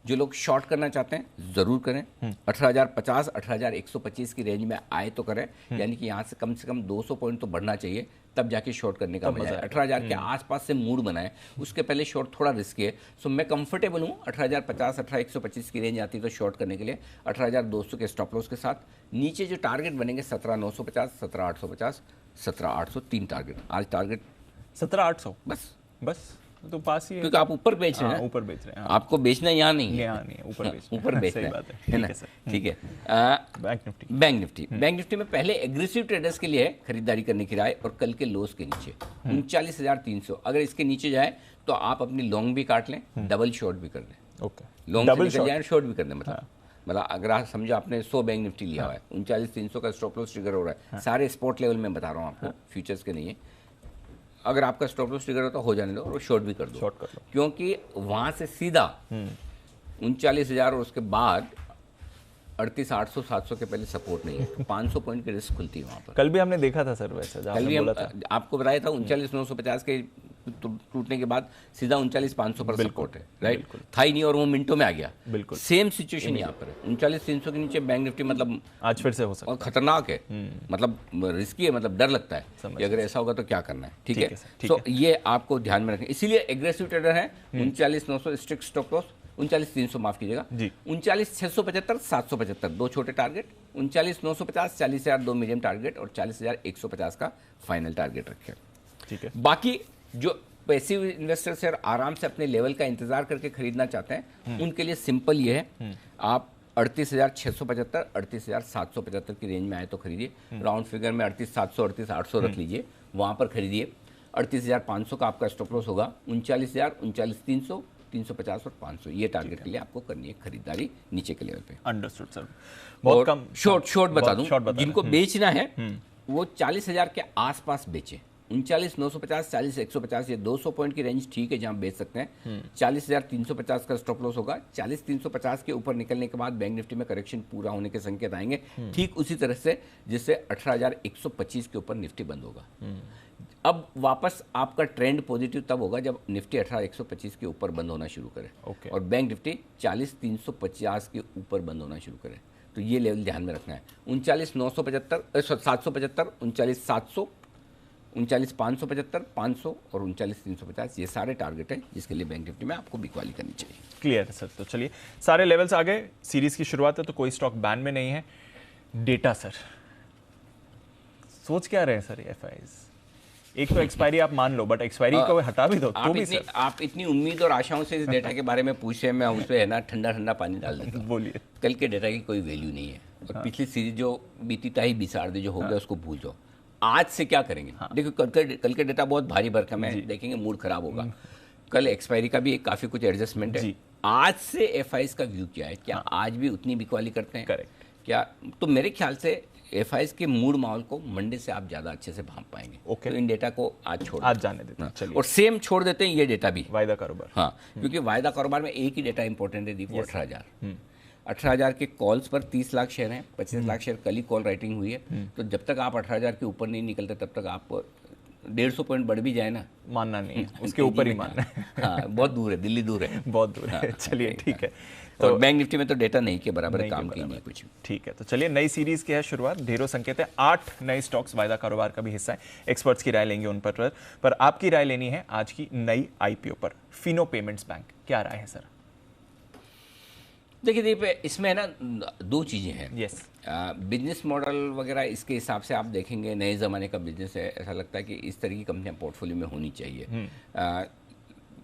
जो लोग शॉर्ट करना चाहते हैं जरूर करें। 18,050, 18,125 की रेंज में आए तो करें, यानी कि यहाँ से कम 200 पॉइंट तो बढ़ना चाहिए, तब जाके शॉर्ट करने का मजा है। 18,000 के आसपास से मूड बनाए, उसके पहले शॉर्ट थोड़ा रिस्की है। सो मैं कंफर्टेबल हूँ 18,050, 18,125 की रेंज आती है तो शॉर्ट करने के लिए 18,200 के स्टॉप लॉस के साथ। नीचे जो टारगेट बनेंगे 17,950, 17,850, 17,800 तीन टारगेट। आज टारगेट 17,800 बस तो पास ही है, क्योंकि आप ऊपर बेच रहे हैं। ऊपर बेच रहे हैं। आपको बेचना यहाँ नहीं है, यहाँ नहीं है, ऊपर बेच रहे हैं। ऊपर बेचना सही बात है ना? ठीक है। बैंक निफ्टी में पहले एग्रेसिव ट्रेडर्स के लिए है खरीदारी करने की राय, और कल के लोस के नीचे 39,300, अगर इसके नीचे जाए तो आप अपनी लॉन्ग भी काट लें, डबल शॉर्ट भी कर लें। ओके, लॉन्ग से निकल जाए, शॉर्ट भी कर लें। मतलब अगर आप समझो आपने 100 बैंक निफ्टी लिया हुआ है, 39,300 का स्टॉप लॉस ट्रिगर हो रहा है। सारे स्पॉट लेवल में बता रहा हूँ आपको, फ्यूचर्स के नहीं है। अगर आपका स्टॉप लॉस ट्रिगर होता हो जाने दो और शॉर्ट भी कर दो, क्योंकि वहां से सीधा 39,000 और उसके बाद 38,800, 700 के पहले सपोर्ट नहीं है, तो 500 पॉइंट की रिस्क खुलती है वहां पर। कल भी हमने देखा था सर, वैसे कल भी हम आपको बताया था 39,950 के टूटने के बाद सीधा 39,500 पर सपोर्ट है, राइट? था ही नहीं और वो मिनटों में आ गया। बिल्कुल सेम सिचुएशन यहाँ पर है। 39,300 के नीचे बैंक निफ्टी मतलब आज फिर से हो सकता है, और खतरनाक है, मतलब रिस्की है, मतलब डर लगता है कि अगर ऐसा होगा तो क्या करना है। ठीक है, तो ये आपको ध्यान में रखें। इसीलिए एग्रेसिव ट्रेडर है 39,900 स्ट्रिक्ट स्टॉप लॉस, 39,300 माफ कीजिएगा, 39,675, 775 दो छोटे टारगेट, 39,950, 40,000 दो मीडियम टारगेट और 40,150 का फाइनल टारगेट रखें। ठीक है। बाकी जो पैसिव इन्वेस्टर्स है, आराम से अपने लेवल का इंतजार करके खरीदना चाहते हैं, उनके लिए सिंपल ये है, आप 38,675, 38,775 की रेंज में आए तो खरीदिए। राउंड फिगर में 38,700, 38,800 रख लीजिए, वहां पर खरीदिए। 38,500 का आपका स्टॉप लॉस होगा। 39,000, 39,300, 350 और 500 ये टारगेट के लिए आपको करनी है खरीदारी नीचे के लेवल पे। Understood sir. बहुत कम शॉर्ट बता दूं, जिनको बेचना है वो 40,000 के आसपास बेचे। 39,950, 40,150 ये 200 पॉइंट की रेंज ठीक है जहां बेच सकते हैं। 40,350 का स्टॉप लॉस होगा। 40,350 के ऊपर निकलने के बाद बैंक निफ्टी में करेक्शन पूरा होने के संकेत आएंगे, ठीक उसी तरह से जिससे 18,125 के ऊपर निफ्टी बंद होगा। अब वापस आपका ट्रेंड पॉजिटिव तब होगा जब निफ्टी 18,125 के ऊपर बंद होना शुरू करे और बैंक निफ्टी 40,350 के ऊपर बंद होना शुरू करे। तो ये लेवल ध्यान में रखना है। 39,975, 775, 39,700, 39,575, 500 और 39,350 ये सारे टारगेट हैं जिसके लिए बैंक निफ्टी में आपको बिकवाली करनी चाहिए। क्लियर है सर। तो चलिए सारे लेवल्स आ गए, सीरीज की शुरुआत है तो कोई स्टॉक बैन में नहीं है। डेटा सर, सोच क्या रहे हैं सर? एफआईज एक तो एक्सपायरी आप मान लो, बट एक्सपायरी को हटा भी दो तो भी सर। आप इतनी उम्मीद और आशाओं से इस डेटा के बारे में पूछे, मैं उस पर है ना ठंडा पानी डाल देता हूं। बोलिए। कल के डेटा की कोई वैल्यू नहीं है और पिछली सीरीज जो बीती ताही बिसार दे जो हो गया उसको भूल जाओ। आज से क्या करेंगे? देखो कल के डेटा बहुत भारी भरकम है, देखेंगे मूड खराब होगा। कल एक्सपायरी का भी एक काफी कुछ एडजस्टमेंट है। आज से एफआईज का व्यू क्या है? क्या आज भी उतनी बिकवाली करते हैं? करेक्ट। क्या तो मेरे ख्याल से एफआईज के मूड माहौल को मंडे से आप ज्यादा अच्छे से भांप पाएंगे। तो इन डेटा को आज जाने देते हैं। चलिए। और सेम छोड़ देते हैं ये डेटा भी, वायदा कारोबार। हाँ, क्योंकि वायदा कारोबार में एक ही डेटा इंपॉर्टेंट है दीपू, 18,000 के कॉल्स पर 30 लाख शेयर हैं, 25 लाख शेयर कल ही कॉल राइटिंग हुई है। तो जब तक आप 18,000 के ऊपर नहीं निकलते तब तक आप 150 पॉइंट बढ़ भी जाए ना, मानना नहीं है, उसके ऊपर ही मानना है। हाँ, बहुत दूर है, दिल्ली दूर है, बहुत दूर है। चलिए ठीक है। तो बैंक निफ्टी में तो डेटा नहीं के बराबर काम की नहीं कुछ। ठीक है, तो चलिए नई सीरीज की है शुरुआत। ढेरों संकेत है, 8 नए स्टॉक्स वायदा कारोबार का भी हिस्सा है। एक्सपर्ट्स की राय लेंगे उन पर आपकी राय लेनी है आज की नई आईपीओ पर। फिनो पेमेंट्स बैंक, क्या राय है सर? देखिए दीप, इसमें ना दो चीज़ें हैं। यस। बिजनेस मॉडल वगैरह इसके हिसाब से आप देखेंगे नए ज़माने का बिजनेस है, ऐसा लगता है कि इस तरह की कंपनियां पोर्टफोलियो में होनी चाहिए।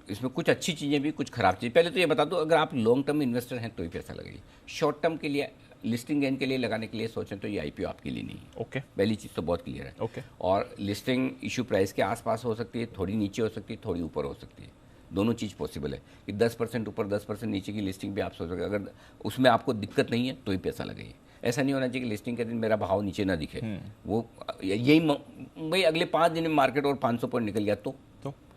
इसमें कुछ अच्छी चीज़ें भी, कुछ खराब चीज़। पहले तो ये बता दो, अगर आप लॉन्ग टर्म इन्वेस्टर हैं तो ही पैसा लगाइए। शॉर्ट टर्म के लिए, लिस्टिंग गेन के लिए लगाने के लिए सोचें तो ये आईपीओ आपके लिए नहीं है। ओके, पहली चीज़ तो बहुत क्लियर है। ओके। और लिस्टिंग इशू प्राइस के आसपास हो सकती है, थोड़ी नीचे हो सकती है, थोड़ी ऊपर हो सकती है। दोनों चीज़ पॉसिबल है कि 10% ऊपर 10% नीचे की लिस्टिंग भी आप सोच सकते हैं। अगर उसमें आपको दिक्कत नहीं है तो ही पैसा लगाइए। ऐसा नहीं होना चाहिए कि लिस्टिंग के दिन मेरा भाव नीचे ना दिखे। वो यही भाई अगले 5 दिन में मार्केट और 500 पॉइंट निकल गया तो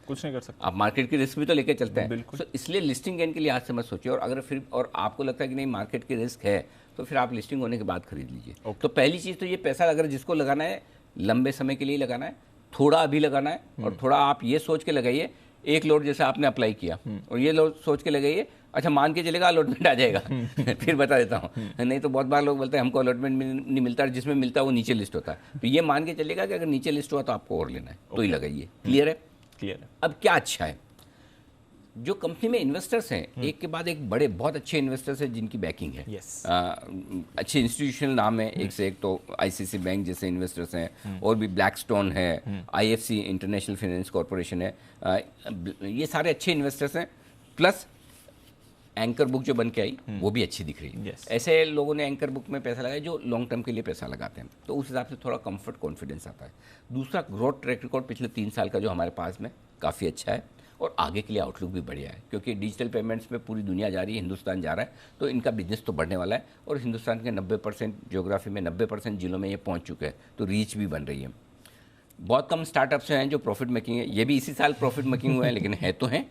कुछ नहीं कर सकते। आप मार्केट की रिस्क भी तो लेके चलते हैं। बिल्कुल। तो इसलिए लिस्टिंग गेन के लिए आज से मत सोचिए। और अगर फिर और आपको लगता है कि नहीं मार्केट की रिस्क है तो फिर आप लिस्टिंग होने के बाद खरीद लीजिए। तो पहली चीज़ तो ये, पैसा अगर जिसको लगाना है लंबे समय के लिए लगाना है, थोड़ा अभी लगाना है, और थोड़ा आप ये सोच के लगाइए, एक लोड जैसे आपने अप्लाई किया और ये लोड सोच के लगाइए, अच्छा मान के चलेगा अलॉटमेंट आ जाएगा फिर बता देता हूँ। नहीं तो बहुत बार लोग बोलते हैं हमको अलॉटमेंट नहीं मिलता, जिसमें मिलता है वो नीचे लिस्ट होता है। तो ये मान के चलेगा कि अगर नीचे लिस्ट हुआ तो आपको और लेना है तो ही लगाइए। क्लियर है? क्लियर है। अब क्या अच्छा है, जो कंपनी में इन्वेस्टर्स हैं एक के बाद एक बड़े बहुत अच्छे इन्वेस्टर्स हैं जिनकी बैकिंग है। अच्छे इंस्टीट्यूशनल नाम है एक से एक। तो आईसीसी बैंक जैसे इन्वेस्टर्स हैं, और भी ब्लैकस्टोन है, आईएफसी इंटरनेशनल फाइनेंस कॉरपोरेशन है, ये सारे अच्छे इन्वेस्टर्स हैं। प्लस एंकर बुक जो बन के आई वो भी अच्छी दिख रही है। ऐसे लोगों ने एंकर बुक में पैसा लगाया जो लॉन्ग टर्म के लिए पैसा लगाते हैं, तो उस हिसाब से थोड़ा कंफर्ट कॉन्फिडेंस आता है। दूसरा, ग्रोथ ट्रैक रिकॉर्ड पिछले 3 साल का जो हमारे पास में काफ़ी अच्छा है, और आगे के लिए आउटलुक भी बढ़िया है, क्योंकि डिजिटल पेमेंट्स में पूरी दुनिया जा रही है, हिंदुस्तान जा रहा है, तो इनका बिजनेस तो बढ़ने वाला है। और हिंदुस्तान के 90% ज्योग्राफी में 90% जिलों में ये पहुंच चुके हैं, तो रीच भी बन रही है। बहुत कम स्टार्टअप्स हैं जो प्रॉफिट मेकिंग है, ये भी इसी साल प्रॉफिट मेकिंग हुए हैं, लेकिन है तो हैं।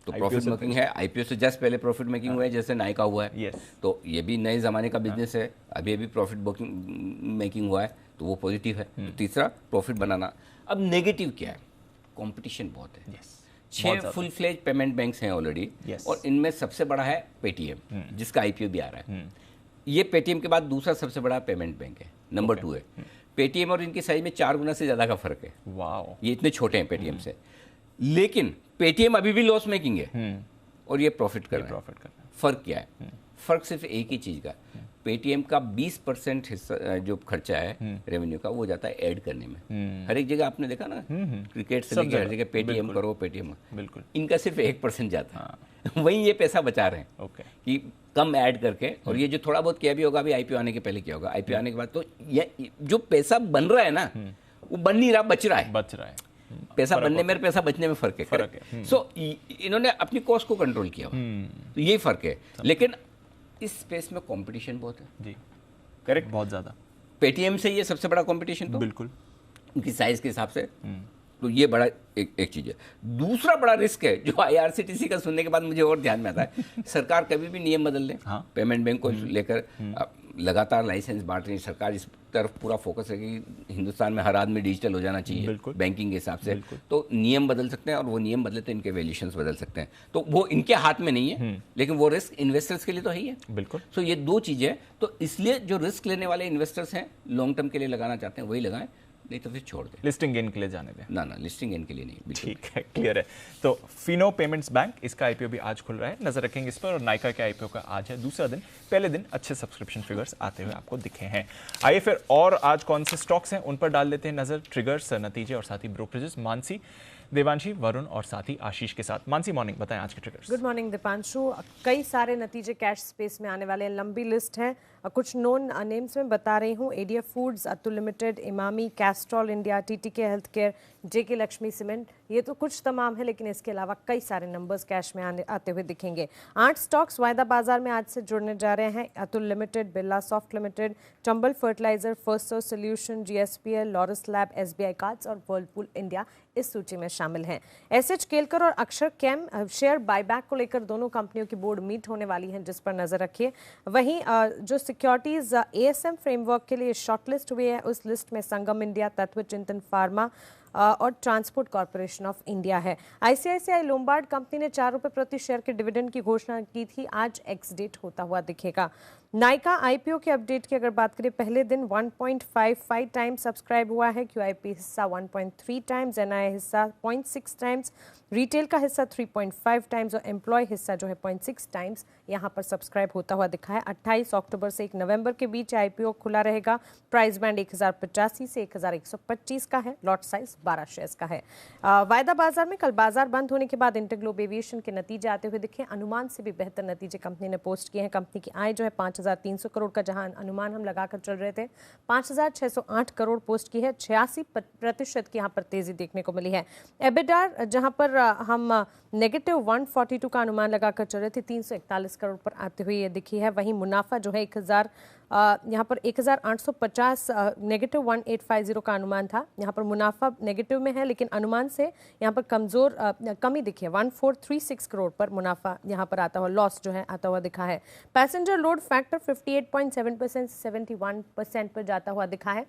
तो प्रॉफिट मेकिंग है, आईपीओ से जस्ट पहले प्रॉफिट मेकिंग हुआ है, जैसे नायका हुआ है। तो ये भी नए ज़माने का बिजनेस है, अभी अभी प्रॉफिट मेकिंग हुआ है, तो वो पॉजिटिव है। तो तीसरा, प्रॉफिट बनाना। अब नेगेटिव क्या है? कंपटीशन बहुत है। 6 फुल फ्लेज पेमेंट बैंक्स हैं ऑलरेडी, और इनमें सबसे बड़ा है पेटीएम, जिसका आईपीओ भी आ रहा है। ये पेटीएम के बाद दूसरा सबसे बड़ा पेमेंट बैंक है, नंबर 2 है। पेटीएम और इनकी साइज में 4 गुना से ज़्यादा का फर्क है। वाओ, ये इतने छोटे हैं पेटीएम से। लेकिन पेटीएम अभी भी लॉस मेकिंग है, और ये प्रॉफिट कर रहा है। फर्क क्या है? फर्क सिर्फ एक ही चीज़ का, पेटीएम का 20% हिस्सा जो खर्चा है रेवेन्यू का, वो जाता है ऐड करने में। हर एक जगह आपने देखा ना, क्रिकेट से लेकर हर जगह पेटीएम करो, पेटीएम। बिल्कुल, इनका सिर्फ 1% जाता है। वहीं ये पैसा बचा रहे हैं कि कम ऐड करके। और ये जो थोड़ा बहुत किया भी होगा, अभी आईपीओ आने के पहले क्या होगा, आईपीओ आने के बाद, तो ये जो पैसा बन रहा है ना, वो बन नहीं रहा, बच रहा है। पैसा बनने में, पैसा बचने में फर्क है। सो इन्होंने अपनी कॉस्ट को कंट्रोल किया, तो यही फर्क है। लेकिन इस स्पेस में कंपटीशन बहुत है जी। करेक्ट, बहुत ज़्यादा। पेटीएम से ये सबसे बड़ा कंपटीशन, तो बिल्कुल उनकी साइज के हिसाब से। तो ये बड़ा एक चीज़ है। दूसरा बड़ा रिस्क है जो आईआरसीटीसी का सुनने के बाद मुझे और ध्यान में आता है, सरकार कभी भी नियम बदल ले। पेमेंट बैंक को लेकर लगातार लाइसेंस बांट रही है सरकार, इस तरफ पूरा फोकस है कि हिंदुस्तान में हर आदमी डिजिटल हो जाना चाहिए बैंकिंग के हिसाब से। तो नियम बदल सकते हैं, और वो नियम बदले तो इनके वैल्यूएशंस बदल सकते हैं। तो वो इनके हाथ में नहीं है, लेकिन वो रिस्क इन्वेस्टर्स के लिए तो है ही है। बिल्कुल। सो ये 2 चीज़ें, तो इसलिए जो रिस्क लेने वाले इन्वेस्टर्स हैं, लॉन्ग टर्म के लिए लगाना चाहते हैं, वही लगाएं, नहीं तो फिर छोड़ दें। लिस्टिंग गेन के लिए जाने दें। ना, लिस्टिंग गेन के लिए नहीं। ठीक है, क्लियर है। तो फिनो पेमेंट्स बैंक, इसका आईपीओ भी आज खुल रहा है, नजर रखेंगे इस पर। और नायका के आईपीओ का आज है दूसरा दिन। पहले दिन अच्छे सब्सक्रिप्शन फिगर्स आते हुए आपको दिखे हैं। आइए फिर और आज कौन से स्टॉक्स हैं उन पर डाल लेते हैं नजर। ट्रिगर्स, नतीजे और साथ ही ब्रोकरेजेस। मानसी, देवांशी, वरुण और साथ ही आशीष के साथ। मानसी, मॉर्निंग, बताएं आज के ट्रिगर्स। Good morning Deepanshu. कई सारे नतीजे कैश स्पेस में आने वाले हैं, लंबी लिस्ट है। कुछ नोन नेम्स में बता रही हूँ, ADF foods, Atul limited, Emami, Castrol India, TTK health care, JK Lakshmi cement, ये तो कुछ तमाम है, लेकिन इसके अलावा कई सारे नंबर्स कैश में आते हुए दिखेंगे। 8 स्टॉक्स वायदा बाजार में आज से जुड़ने जा रहे हैं। Atul limited, Birlasoft limited, Chambal fertiliser, first solution, GSPL, Laurus lab, SBI cards और वर्लपूल इंडिया इस सूची में शामिल हैं। एसएच केलकर और अक्षर कैम शेयर बायबैक को लेकर दोनों कंपनियों की बोर्ड मीट होने वाली है, जिस पर नजर रखिए। वहीं जो सिक्योरिटीज एएसएम फ्रेमवर्क के लिए शॉर्टलिस्ट हुई है, उस लिस्ट में संगम इंडिया, तत्व चिंतन फार्मा और ट्रांसपोर्ट कॉर्पोरेशन ऑफ इंडिया है। आईसीआईसीआई लोम्बार्ड कंपनी ने 4 रुपये प्रति शेयर के डिविडेंड की घोषणा की थी, आज एक्स डेट होता हुआ दिखेगा। नायका आईपीओ के अपडेट की अगर बात करें, पहले दिन 1.55 टाइम्स सब्सक्राइब हुआ है, क्यूआईपी हिस्सा 1.3 टाइम्स, एनआई हिस्सा 0.6 टाइम्स, रिटेल का हिस्सा 3.5 टाइम्स और एम्प्लॉय हिस्सा जो है 0.6 टाइम्स यहां पर सब्सक्राइब होता हुआ दिखा है। 28 अक्टूबर से 1 नवंबर के बीच आईपीओ खुला रहेगा। प्राइस बैंड 1085 से 1125 का है। लॉट साइज 12 शेयर्स का है। वायदा बाजार में कल बाजार बंद होने के बाद इंटरग्लोब एविएशन के नतीजे आते हुए दिखे। अनुमान से भी बेहतर नतीजे कंपनी ने पोस्ट किए हैं। कंपनी की आय जो है 5300 करोड़ का, जहां अनुमान हम लगाकर चल रहे थे 5608 करोड़ पोस्ट की है। 86% की यहां पर तेजी देखने को मिली है। एबिडार जहां पर हम -142 का अनुमान लगाकर चल रहे थे, 341 करोड़ पर आते हुए ये दिखी है। वहीं मुनाफा जो है यहाँ पर 1850 -1850 का अनुमान था। यहाँ पर मुनाफा नेगेटिव में है, लेकिन अनुमान से यहाँ पर कमी दिखी है। 1436 करोड़ पर मुनाफा यहाँ पर आता हुआ, लॉस जो है आता हुआ दिखा है। पैसेंजर लोड फैक्टर 58.7% से 71% पर जाता हुआ दिखा है।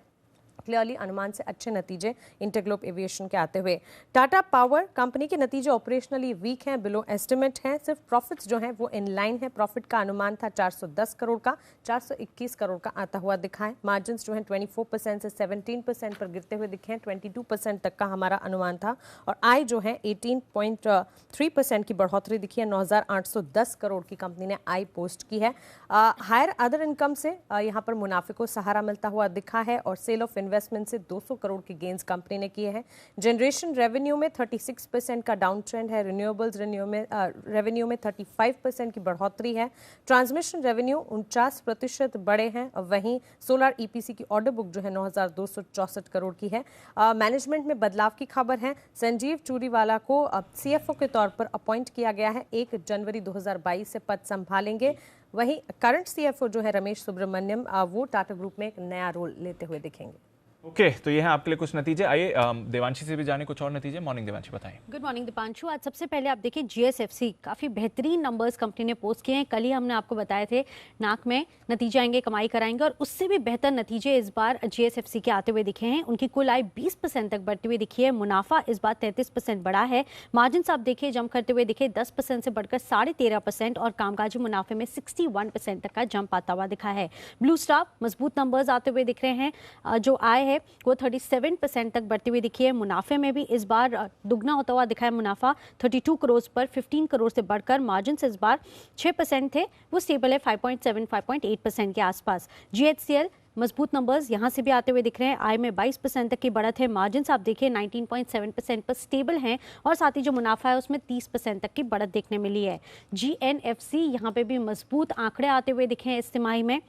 क्लियरली अनुमान से अच्छे नतीजे इंटरग्लोब एविएशन के आते हुए। टाटा पावर कंपनी के नतीजे ऑपरेशनली वीक हैं, बिलो एस्टिमेट हैं। सिर्फ प्रॉफिट्स जो हैं वो इन लाइन है। प्रॉफिट का अनुमान था 410 करोड़ का, 421 करोड़ का आता हुआ दिखा है। मार्जिन जो है 24% से 17% पर गिरते हुए दिखे हैं। 22% तक का हमारा अनुमान था। और आय जो है 18.3% की बढ़ोतरी दिखी है। 9810 करोड़ की कंपनी ने आय पोस्ट की है। हायर अदर इनकम से यहाँ पर मुनाफे को सहारा मिलता हुआ दिखा है और सेल ऑफ इन्वेस्टमेंट से 200 करोड़ की गेन्स कंपनी ने किए हैं। जनरेशन रेवेन्यू में 36% का डाउन ट्रेंड है। रिन्यूएबल्स रेवेन्यू में 35% की बढ़ोतरी है। ट्रांसमिशन रेवेन्यू 49% बढ़े हैं। वहीं सोलर ईपीसी की ऑर्डर बुक जो है 9264 करोड़ की है। मैनेजमेंट में बदलाव की खबर है। संजीव चूरीवाला को सीएफओ के तौर पर अपॉइंट किया गया है। 1 जनवरी 2022 से पद संभालेंगे। वहीं करंट सीएफओ जो है रमेश सुब्रमण्यम, वो टाटा ग्रुप में एक नया रोल लेते हुए दिखेंगे। ओके, तो ये हैं आपके लिए कुछ नतीजे। आइए देवांशी से भी जाने कुछ और नतीजे। मॉर्निंग देवांशी, बताएं। Good morning Deepanshu. आज सबसे पहले आप देखिए जीएसएफसी, काफ़ी बेहतरीन नंबर्स कंपनी ने पोस्ट किए हैं। कल ही हमने आपको बताए थे नाक में नतीजे आएंगे, कमाई कराएंगे, और उससे भी बेहतर नतीजे इस बार जीएसएफसी के आते हुए दिखे हैं। उनकी कुल आय 20% तक बढ़ती हुई दिखी है। मुनाफा इस बार 33% बढ़ा है। मार्जिन आप देखिए जंप करते हुए दिखे, 10% से बढ़कर 13.5% और कामकाजी मुनाफे में 61% तक का जंप आता हुआ दिखा है। ब्लू स्टार मजबूत नंबर्स आते हुए दिख रहे हैं। जो आय है वो 37% तक बढ़ती हुई दिखी है। मुनाफे में भी इस बार दुगना होता हुआ दिखा है। मुनाफा 32 करोड़ पर 15 करोड़ से बढ़कर, मार्जिन इस बार 6% थे, वो स्टेबल है 5.7 5.8% के आसपास। जीएचसीएल मजबूत नंबर्स यहाँ से भी आते हुए दिख रहे हैं। आय में 22% तक की बढ़त है। मार्जिन आप देखिए 19.7% पर स्टेबल हैं और साथ ही जो मुनाफा है उसमें 30% तक की बढ़त देखने मिली है। जीएनएफसी यहाँ पे भी मजबूत आंकड़े आते हुए दिखे हैं। इस तिमाही में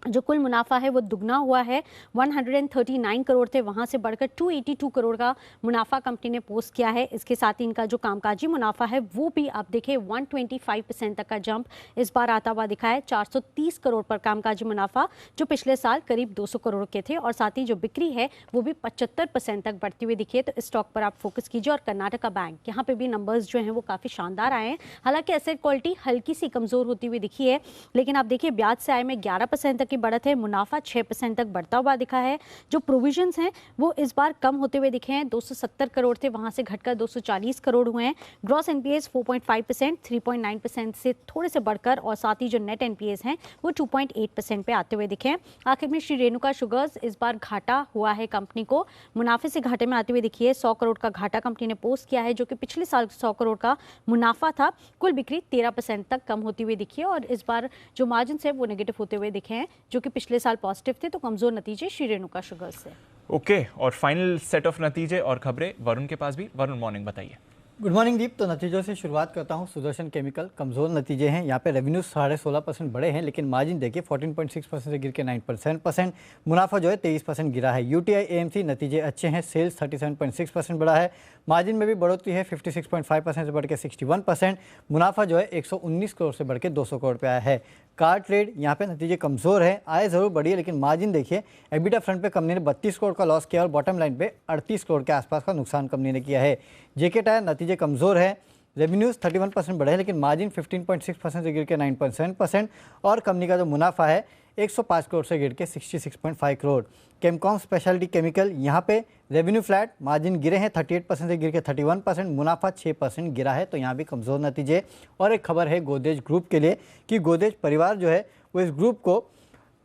जो कुल मुनाफा है वो दुगना हुआ है। 139 करोड़ थे, वहाँ से बढ़कर 282 करोड़ का मुनाफा कंपनी ने पोस्ट किया है। इसके साथ ही इनका जो कामकाजी मुनाफा है वो भी आप देखें 125% तक का जंप इस बार आता हुआ दिखा है। 430 करोड़ पर कामकाजी मुनाफा, जो पिछले साल करीब 200 करोड़ के थे। और साथ ही जो बिक्री है वो भी 75% तक बढ़ती हुई दिखी है। तो इस स्टॉक पर आप फोकस कीजिए। और कर्नाटका बैंक, यहाँ पे भी नंबर्स जो हैं वो काफ़ी शानदार आए हैं। हालांकि एसेट क्वालिटी हल्की सी कमज़ोर होती हुई दिखी है, लेकिन आप देखिए ब्याज से आय में 11% तक की बढ़त है। मुनाफा 6% तक बढ़ता हुआ दिखा है। जो प्रोविजंस हैं वो इस बार कम होते हुए दिखे हैं। 270 करोड़ थे, वहां से घटकर 240 करोड़ हुए हैं। ग्रॉस एनपीएस 4.5%, 3.9% से थोड़े से बढ़कर, और साथ ही जो नेट एनपीएस हैं वो 2.8% पे आते हुए दिखे हैं। आखिर में श्री रेणुका शुगर्स, इस बार घाटा हुआ है कंपनी को, मुनाफे से घाटे में आते हुए दिखी है। 100 करोड़ का घाटा कंपनी ने पोस्ट किया है, जो कि पिछले साल 100 करोड़ का मुनाफा था। कुल बिक्री 13% तक कम होती हुई दिखी है। और इस बार जो मार्जिन है वो नेगेटिव होते हुए दिखे हैं, जो कि पिछले साल पॉजिटिव थे। तो कमजोर नतीजे श्री रेणुका शुगर्स से। ओके, और फाइनल सेट ऑफ नतीजे और खबरें वरुण के पास भी। वरुण, मॉर्निंग, बताइए। गुड मॉर्निंग दीप। तो नतीजों से शुरुआत करता हूं। सुदर्शन केमिकल कमज़ोर नतीजे हैं। यहाँ पे रेवेन्यू 16.5% बढ़े हैं, लेकिन मार्जिन देखिए 14.6% से गिर के 9%। मुनाफा जो है 23% गिरा है। यूटीआई एएमसी नतीजे अच्छे हैं। सेल्स 37.6% बढ़ा है। मार्जिन में भी बढ़ोतरी है, 56.5% से बढ़ के 61%। मुनाफा जो है 119 करोड़ से बढ़ के 200 करोड़ पे आया है। कार ट्रेड, यहाँ पे नतीजे कमज़ोर है। आय ज़रूर बढ़ी है, लेकिन मार्जिन देखिए एबिटा फ्रंट पे कंपनी ने 32 करोड़ का लॉस किया और बॉटम लाइन पे 38 करोड़ के आसपास का नुकसान कंपनी ने किया है। जेके टायर नतीजे कमज़ोर है। रेवेन्यूज़ 31% बढ़े हैं, लेकिन मार्जिन 15.6% से गिर के 9.7%। और कंपनी का जो मुनाफा है 105 करोड़ से गिर के 66.5 करोड़। केमकॉम स्पेशलिटी केमिकल, यहाँ पे रेवेन्यू फ्लैट, मार्जिन गिरे हैं 38% से गिर के 31%, मुनाफा 6% गिरा है। तो यहाँ भी कमज़ोर नतीजे। और एक खबर है गोदरेज ग्रुप के लिए कि गोदरेज परिवार जो है वो इस ग्रुप को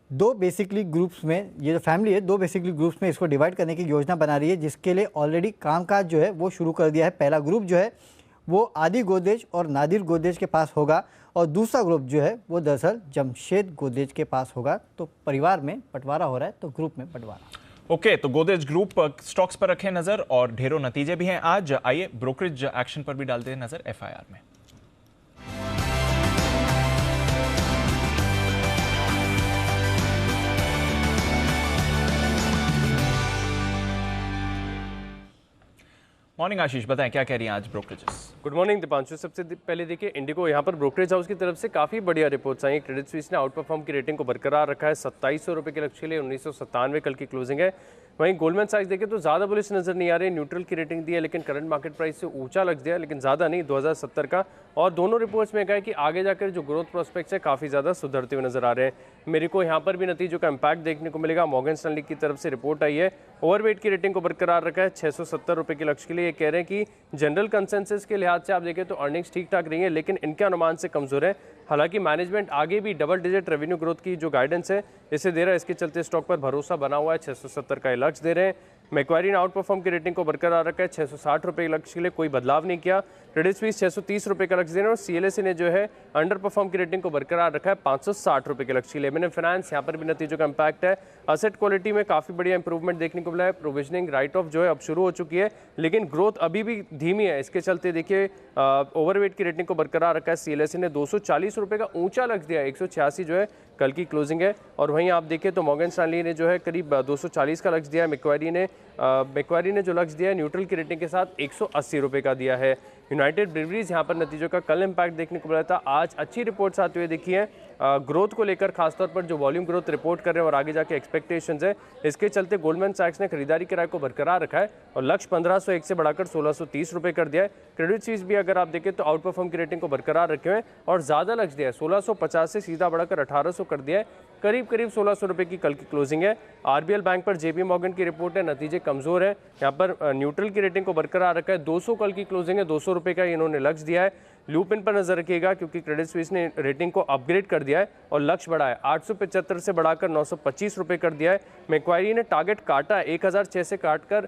दो बेसिकली ग्रुप्स में, ये जो फैमिली है दो बेसिकली ग्रुप्स में इसको डिवाइड करने की योजना बना रही है, जिसके लिए ऑलरेडी कामकाज जो है वो शुरू कर दिया है। पहला ग्रुप जो है वो आदि गोदरेज और नादिर गोदरेज के पास होगा और दूसरा ग्रुप जो है वो दरअसल जमशेद गोदरेज के पास होगा। तो परिवार में बंटवारा हो रहा है तो ग्रुप में बंटवारा। ओके, तो गोदरेज ग्रुप स्टॉक्स पर रखें नजर और ढेरों नतीजे भी हैं आज। आइए ब्रोकरेज एक्शन पर भी डालते हैं नजर एफआईआर में। मॉर्निंग आशीष, बताएं क्या कह रही हैं आज ब्रोकरेजेस? Good morning Deepanshu. सबसे पहले देखिए इंडिगो यहाँ पर ब्रोकरेज हाउस की तरफ से काफ़ी बढ़िया रिपोर्ट्स आई। क्रेडिट स्विस ने आउट परफॉर्म की रेटिंग को बरकरार रखा है 2700 रुपये के लक्ष्य के लिए, 1997 कल की क्लोजिंग है। वहीं गोल्डमैन सैक्स देखें तो ज़्यादा बुलिश नजर नहीं आ रही, न्यूट्रल की रेटिंग दी है लेकिन करंट मार्केट प्राइस से ऊंचा लग दिया, लेकिन ज़्यादा नहीं, 2070 का। और दोनों रिपोर्ट्स में कहा है कि आगे जाकर जो ग्रोथ प्रोस्पेक्ट्स है काफ़ी ज़्यादा सुधरते हुए नजर आ रहे हैं। मेरे को यहाँ पर भी नतीजों का इम्पैक्ट देखने को मिलेगा। मॉर्गन स्टैनली की तरफ से रिपोर्ट आई है, ओवरवेट की रेटिंग को बरकरार रखा है 670 रुपये के लक्ष्य के लिए। ये कह रहे हैं कि जनरल कंसेंसस के लिहाज से आप देखें तो अर्निंग्स ठीक ठाक रही है लेकिन इनके अनुमान से कमजोर है। हालांकि मैनेजमेंट आगे भी डबल डिजिट रेवेन्यू ग्रोथ की जो गाइडेंस है इसे दे रहा है, इसके चलते स्टॉक पर भरोसा बना हुआ है, 670 का लक्ष्य दे रहे हैं। मैक्वारी ने आउट परफॉर्म की रेटिंग को बरकरार रखा है 660 रुपये के लक्ष्य के लिए, कोई बदलाव नहीं किया। क्रेडिट स्विस 630 रुपये का लक्ष्य दे रहे हैं और सीएलएसए ने जो है अंडर परफॉर्म की रेटिंग को बरकरार रखा है 560 रुपये के लक्ष्य के लिए। मैंने फाइनेंस यहाँ पर भी नतीजों का इम्पैक्ट है, असेट क्वालिटी में काफ़ी बढ़िया इंप्रूवमेंट देखने को मिला है। प्रोविजनिंग राइट ऑफ जो है अब शुरू हो चुकी है लेकिन ग्रोथ अभी भी धीमी है, इसके चलते देखिए ओवरवेट की रेटिंग को बरकरार रखा है। सीएलएसए ने 240 रुपये का ऊंचा लक्ष्य दिया है, 186 जो है कल की क्लोजिंग है। और वहीं आप देखिए तो मॉर्गन स्टैनली ने जो है करीब 240 का लक्ष्य दिया है। मैक्वारी ने जो लक्ष्य दिया है न्यूट्रल की रेटिंग के साथ 180 रुपये का दिया है। यूनाइटेड ब्रेवरीज यहाँ पर नतीजों का कल इम्पैक्ट देखने को मिला था, आज अच्छी रिपोर्ट्स आते हुए देखी है ग्रोथ को लेकर, खासतौर पर जो वॉल्यूम ग्रोथ रिपोर्ट कर रहे हैं और आगे जाके एक्सपेक्टेशंस है, इसके चलते गोल्डमैन सैक्स ने खरीदारी किराए को बरकरार रखा है और लक्ष्य 1501 से बढ़ाकर 1630 रुपये कर दिया है। क्रेडिट स्विस भी अगर आप देखें तो आउट परफॉर्म की रेटिंग को बरकरार रखे हुए और ज़्यादा लक्ष्य दिया है, 1650 से सीधा बढ़ाकर 1800 कर दिया है, करीब 1600 रुपये की कल की क्लोजिंग है। आरबीएल बैंक पर जेपी मॉर्गन की रिपोर्ट है, नतीजे कमजोर है, यहाँ पर न्यूट्रल की रेटिंग को बरकरार रखा है, 200 कल की क्लोजिंग है, 200 रुपये का इन्होंने लक्ष्य दिया है। लूपिन पर नजर रखिएगा क्योंकि क्रेडिट स्विस ने रेटिंग को अपग्रेड कर दिया है और लक्ष्य बढ़ा है, 875 से बढ़ाकर 925 रुपये कर दिया है। मैक्वारी ने टारगेट काटा, 1006 से काटकर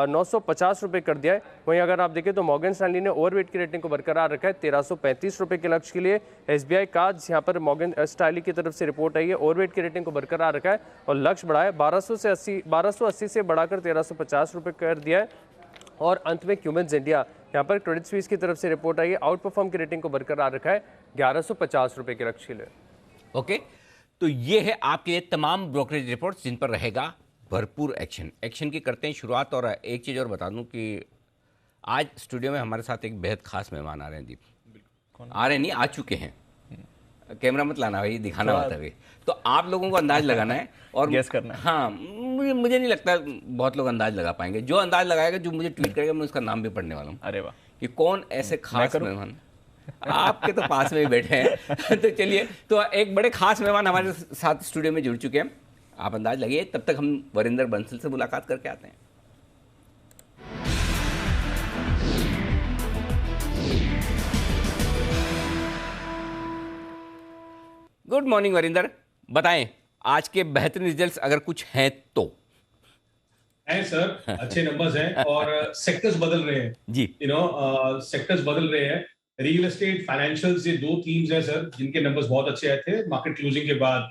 950 रुपये कर दिया है। वहीं अगर आप देखें तो मॉर्गन स्टैनली ने ओवरवेट की रेटिंग को बरकरार रखा है 1335 रुपये के लक्ष्य के लिए। एसबीआई कार्ड्स यहाँ पर मॉर्गन स्टैनली की तरफ से रिपोर्ट आई है, ओवरवेट की रेटिंग को बरकरार रखा है और लक्ष्य बढ़ा है 1280 से बढ़ाकर 1350 रुपये कर दिया है। और अंत में क्यूमेंस इंडिया, यहाँ पर क्रेडिट स्विस की तरफ से रिपोर्ट आई है, आउट परफॉर्म की रेटिंग को बरकरार रखा है 1150 रुपये के लक्ष्य के लिए। ओके, तो ये है आपके तमाम ब्रोकरेज रिपोर्ट्स जिन पर रहेगा भरपूर एक्शन की करते हैं शुरुआत। और एक चीज़ और बता दूं कि आज स्टूडियो में हमारे साथ एक बेहद खास मेहमान आ रहे हैं। दीप आ रहे नहीं, आ चुके हैं, कैमरा मत लाना भाई, दिखाना होता है। तो आप लोगों को अंदाज लगाना है और गेस करना है। हाँ, मुझे नहीं लगता बहुत लोग अंदाज लगा पाएंगे। जो अंदाज लगाएगा, जो मुझे ट्वीट करेगा, मैं उसका नाम भी पढ़ने वाला हूँ। अरे वाह, कि कौन ऐसे खास मेहमान आपके तो पास में ही बैठे हैं। तो चलिए, तो एक बड़े खास मेहमान हमारे साथ स्टूडियो में जुड़ चुके हैं, आप अंदाज लगिए। तब तक हम वरिंदर बंसल से मुलाकात करके आते हैं। गुड मॉर्निंग वरिंदर, बताएं आज के बेहतरीन रिजल्ट्स अगर कुछ हैं तो। है सर, अच्छे नंबर्स हैं और सेक्टर्स बदल रहे हैं जी, सेक्टर्स बदल रहे हैं। रियल एस्टेट, फाइनेंशियल्स, ये दो थीम्स हैं सर जिनके नंबर्स बहुत अच्छे आए थे मार्केट क्लोजिंग के बाद।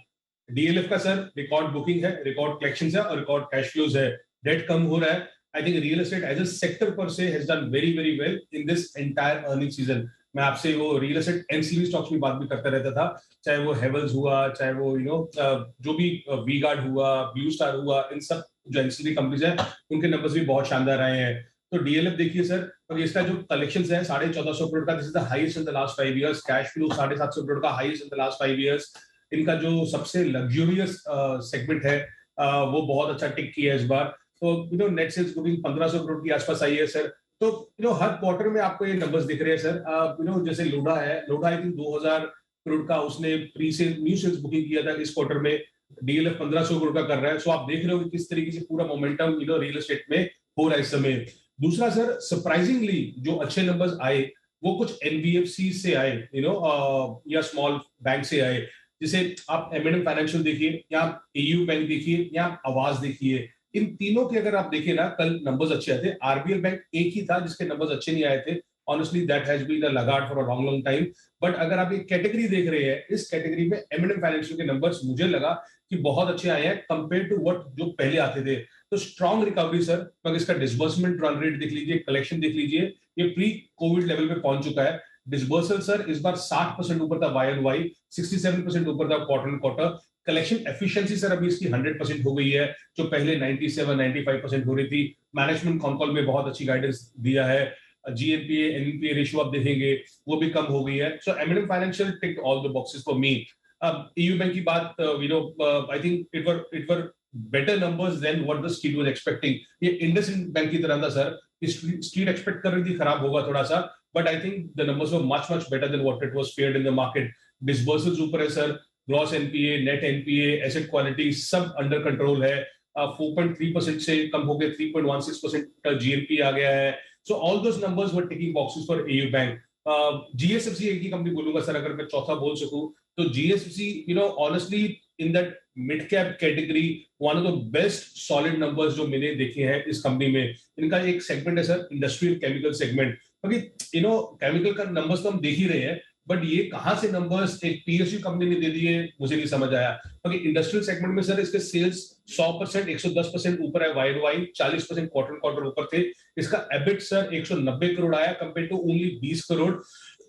डीएलएफ का सर रिकॉर्ड बुकिंग है, रिकॉर्ड कलेक्शंस है और रिकॉर्ड कैश फ्लोज है, डेट कम हो रहा है। I think real estate as a sector per se has done very very well in this entire earning season. मैं आपसे वो रियल एस्टेट एंसिलरी स्टॉक्स की बात भी करता रहता था, चाहे वो हेवल्स हुआ, चाहे वो जो भी वी गार्ड हुआ, ब्लू स्टार हुआ, इन सब जो एंसिलरी कंपनीज हैं उनके नंबर्स भी बहुत शानदार आए हैं। तो डीएलएफ देखिए सर, और इसका जो कलेक्शंस है 1450 करोड़ का, this is the highest in the last 5 years. Cash flow 750 crore का, highest in the last 5 years. इनका जो सबसे लग्जूरियस सेगमेंट है वो बहुत अच्छा टिक किया है इस बार। तो नेट सेल्स बुकिंग 1500 करोड़ के आसपास आई है सर। तो हर क्वार्टर में आपको ये नंबर्स दिख रहे हैं सर। जैसे लोढ़ा है, लोढ़ा आई थिंक 2000 करोड़ का उसने pre sale new sales booking किया था इस क्वार्टर में। डीएलएफ 1500 करोड़ का कर रहा है। सो आप देख रहे हो कि किस तरीके से पूरा मोमेंटम रियल एस्टेट में हो रहा है इस समय। दूसरा सर, सरप्राइजिंगली जो अच्छे नंबर्स आए वो कुछ एनबीएफसी से आए, या स्मॉल बैंक से आए। जैसे आप एम फाइनेंशियल देखिए, या आप एयू बैंक देखिए, या आप आवाज देखिए, इन तीनों के अगर आप देखिए ना, कल नंबर्स अच्छे आए थे। आरबीएल बैंक एक ही था जिसके नंबर्स अच्छे नहीं आए थे। Honestly that has been a laggard for a long time. But अगर आप ये कैटेगरी देख रहे हैं, इस कैटेगरी में एम फाइनेंशियल के नंबर्स मुझे लगा कि बहुत अच्छे आए हैं कंपेयर टू व्हाट जो पहले आते थे। तो स्ट्रॉन्ग रिकवरी सर, मगर इसका डिसबर्समेंट रन रेट देख लीजिए, कलेक्शन देख लीजिए, ये प्री कोविड लेवल पे पहुंच चुका है। डिसबर्सल सर इस बार 60% ऊपर था वाई एंड वाई, 67% ऊपर था quarter and quarter. Collection efficiency sir अभी इसकी 100% हो गई है, जो पहले 97-95% हो रही थी। मैनेजमेंट कॉन्कॉल में बहुत अच्छी गाइडेंस दिया है। जीएनपीए एनपीए रेशियो आप देखेंगे वो भी कम हो गई है। So M financial ticked all the boxes for me. अब ईयू बैंक की बात, I think it were better numbers than what the street was expecting. ये इंडसइंड बैंक की तरह था सर, स्ट्रीट एक्सपेक्ट कर रही थी खराब होगा थोड़ा सा, but I think the numbers were much better than what it was feared in the market. Disbursals ऊपर है sir, gross NPA, net NPA, asset quality सब अंडर कंट्रोल है। 4.3% से कम हो गए, 3.16% जीएनपी आ गया है। So all those numbers were ticking boxes for AU bank. GSFC एक ही कंपनी बोलूंगा सर, अगर मैं चौथा बोल सकूं तो GSFC, honestly in that mid cap category, one of the best solid numbers जो मैंने देखे हैं इस कंपनी में। इनका एक सेगमेंट है सर, इंडस्ट्रियल केमिकल सेगमेंट, क्योंकि केमिकल का नंबर्स तो हम देख ही रहे हैं, बट ये कहां से नंबर्स एक पीएसयू कंपनी ने दे दिए मुझे नहीं समझ आया। क्योंकि इंडस्ट्रियल सेगमेंट में सर इसके सेल्स 100%, 110% ऊपर है वाई वाई, 40% क्वार्टर क्वार्टर ऊपर थे। इसका एबिट सर 190 करोड़ आया कंपेयर टू ओनली 20 करोड़।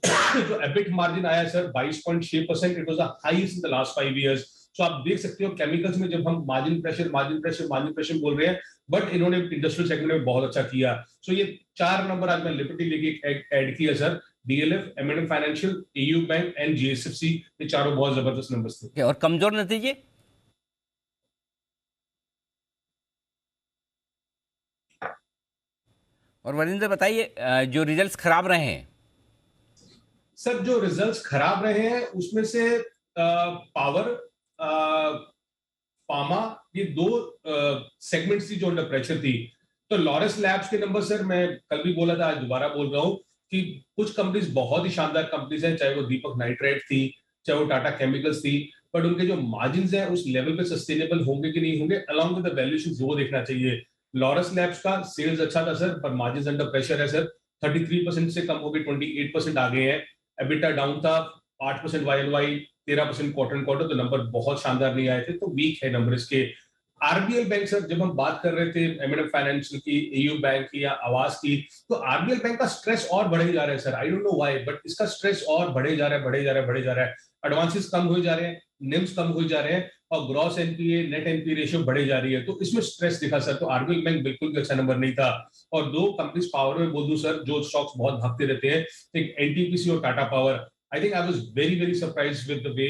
जो एबिट मार्जिन आया sir 22.6%, it was the highest in the last 5 years. So आप देख सकते हो केमिकल्स में जब हम मार्जिन प्रेशर बोल रहे हैं, बट इन्होंने इंडस्ट्रियल सेगमेंट में बहुत अच्छा किया। सो ये 4 नंबर आज मैं लिबर्टी लेके ऐड किया sir, DLF, M financial, AU bank and GSFC, ये चारों बहुत जबरदस्त नंबर्स थे। और कमजोर नतीजे? और वरिंदर बताइए, जो रिजल्ट्स खराब रहे हैं सर, जो रिजल्ट्स खराब रहे हैं उसमें से पावर, फार्मा, ये 2 सेगमेंट्स थी जो अंडर प्रेशर थी। तो लॉरस लैब्स के नंबर सर मैं कल भी बोला था, आज दोबारा बोल रहा हूं कि कुछ कंपनीज बहुत ही शानदार कंपनीज हैं, चाहे वो दीपक नाइट्राइट थी, चाहे वो टाटा केमिकल्स थी, बट उनके जो मार्जिन्स हैं उस लेवल पे सस्टेनेबल होंगे कि नहीं होंगे, अलॉन्ग विद द वैल्यूएशन वो देखना चाहिए। लॉरस लैब्स का सेल्स अच्छा था सर, पर मार्जिन्स अंडर प्रेशर है सर। 33% से कम हो गए, 28% आ गए हैं। एबिटा डाउन था 8% Y and Y, 13% quarter and quarter, तो नंबर बहुत शानदार नहीं आए थे, तो वीक है नंबर इसके। आरबीएल बैंक सर, जब हम बात कर रहे थे एम फाइनेंशियल की, एयू बैंक की या आवास की, तो आरबीएल बैंक का स्ट्रेस और बढ़े जा रहा है sir. I don't know why, but इसका स्ट्रेस और बढ़े जा रहा है। एडवांसेस कम हो जा रहे हैं, निम्स कम हो जा रहे हैं, और gross NPA, net NPA ratio बढ़े जा रही है, तो इसमें स्ट्रेस दिखा सर। तो आरबीएल बैंक बिल्कुल भी अच्छा नंबर नहीं था। और 2 कंपनीज पावर में बोल दूं सर, जो स्टॉक्स बहुत भागते रहते हैं, एक एनटीपीसी और Tata power. I think I was very surprised with the way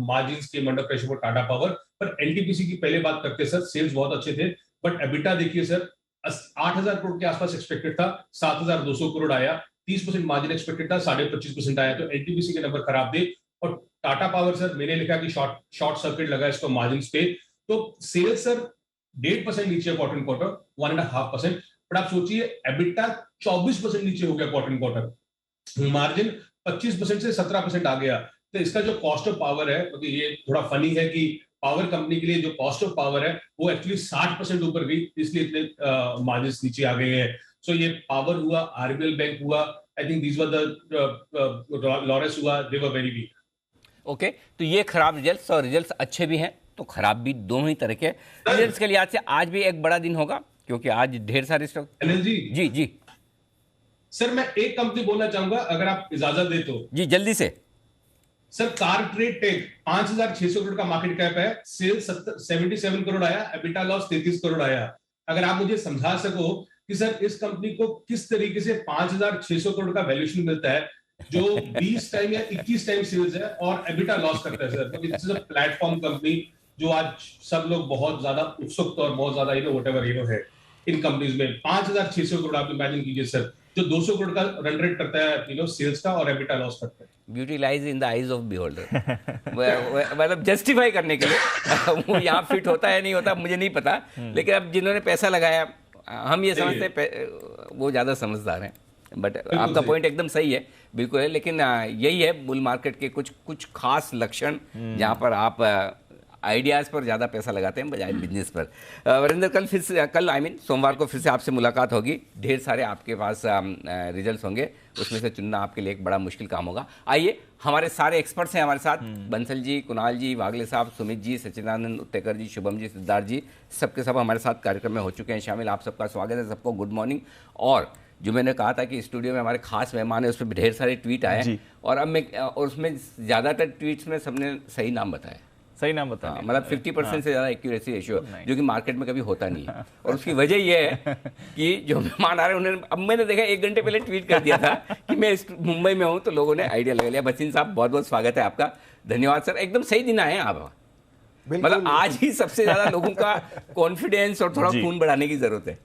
margins came under pressure for Tata Power. पर NTPC की पहले बात करते सर, सेल्स बहुत अच्छे थे, बट एबिटा देखिए सर, 8,000 करोड़ के आसपास एक्सपेक्टेड था, 7,200 करोड़ आया। 30% मार्जिन एक्सपेक्टेड था, 25.5% आया। तो NTPC के नंबर खराब थे। और टाटा पावर सर, मैंने लिखा कि शॉर्ट सर्किट लगा इसको मार्जिन पे। तो सेल्स सर 1.5% नीचे क्वार्टर क्वार्टर, 1.5%, बट आप सोचिए एबिटा 24% नीचे हो गया क्वार्टर क्वार्टर, मार्जिन 25% से 17% आ गया। तो इसका जो कॉस्ट ऑफ पावर है, क्योंकि ये थोड़ा फनी है कि पावर कंपनी के लिए जो कॉस्ट ऑफ पावर है वो एक्चुअली 60% ऊपर गई, इसलिए इतने मार्जिन नीचे आ गए हैं। सो ये पावर हुआ, आरबीएल बैंक हुआ, I think these were the Laurus हुआ, दे वर वेरी वीक। ओके, तो ये खराब रिजल्ट्स, और रिजल्ट्स अच्छे भी हैं तो खराब भी, दोनों ही तरह के रिजल्ट्स के लिहाज से आज भी एक बड़ा दिन होगा, क्योंकि आज ढेर सारे स्टॉक। अनिल जी जी सर, मैं एक कंपनी बोलना चाहूंगा अगर आप इजाजत दे तो। जी जल्दी से sir, CarTrade Tech 5,600 crore का मार्केट कैप है, सेल्स 77 करोड़ आया, एबिटा लॉस 33 करोड़ आया। अगर आप मुझे समझा सको कि सर इस कंपनी को किस तरीके से 5,600 करोड़ का वैल्यूएशन मिलता है, जो 20 टाइम या 21 टाइम सेल्स है, और एबिटा लॉस करता है सर, क्योंकि this is a platform company जो आज सब लोग बहुत ज्यादा उत्सुक और बहुत ज्यादा व्हाटएवर है इन कंपनीज में। 5,600 करोड़ आप इमेजिन कीजिए सर, जो 200 करोड़ का रन रेट करता है सेल्स का, और एबिटा लॉस करता है। Beauty lies in the eyes of beholder. मतलब जस्टिफाई करने के लिए वो यहाँ फिट होता है नहीं होता मुझे नहीं पता, लेकिन अब जिन्होंने पैसा लगाया, हम ये समझते हैं वो ज्यादा समझदार हैं। बट आपका पॉइंट एकदम सही है, बिल्कुल है, लेकिन यही है बुल मार्केट के कुछ खास लक्षण जहां पर आप आइडियाज़ पर ज़्यादा पैसा लगाते हैं बजाय बिजनेस पर। वरिंदर, कल सोमवार को फिर से आपसे मुलाकात होगी, ढेर सारे आपके पास रिजल्ट्स होंगे, उसमें से चुनना आपके लिए एक बड़ा मुश्किल काम होगा। आइए, हमारे सारे एक्सपर्ट्स हैं हमारे साथ, बंसल जी, कुणाल जी, वागले साहब, सुमित जी, सच्चिदानंद उत्तेकर जी, शुभम जी, सिद्धार्थ जी, सबके सब हमारे साथ कार्यक्रम में हो चुके हैं शामिल। आप सबका स्वागत है, सबको गुड मॉर्निंग। और जो मैंने कहा था कि स्टूडियो में हमारे खास मेहमान है, उस पर ढेर सारे ट्वीट आए हैं, और अब और उसमें ज़्यादातर ट्वीट्स में सबने सही नाम बताया, सही नाम बता, मतलब 50% से ज़्यादा एक्यूरेसी रेशियो, जो कि मार्केट में कभी होता नहीं है। और उसकी वजह यह है कि जो मेहमान आ रहे हैं उन्होंने, अब मैंने देखा 1 घंटे पहले ट्वीट कर दिया था कि मैं मुंबई में हूँ, तो लोगों ने आइडिया लगा लिया। बच्चन साहब, बहुत बहुत स्वागत है आपका, धन्यवाद सर, एकदम सही दिन आए हैं आप, मतलब आज ही सबसे ज़्यादा लोगों का कॉन्फिडेंस और थोड़ा खून बढ़ाने की जरूरत है।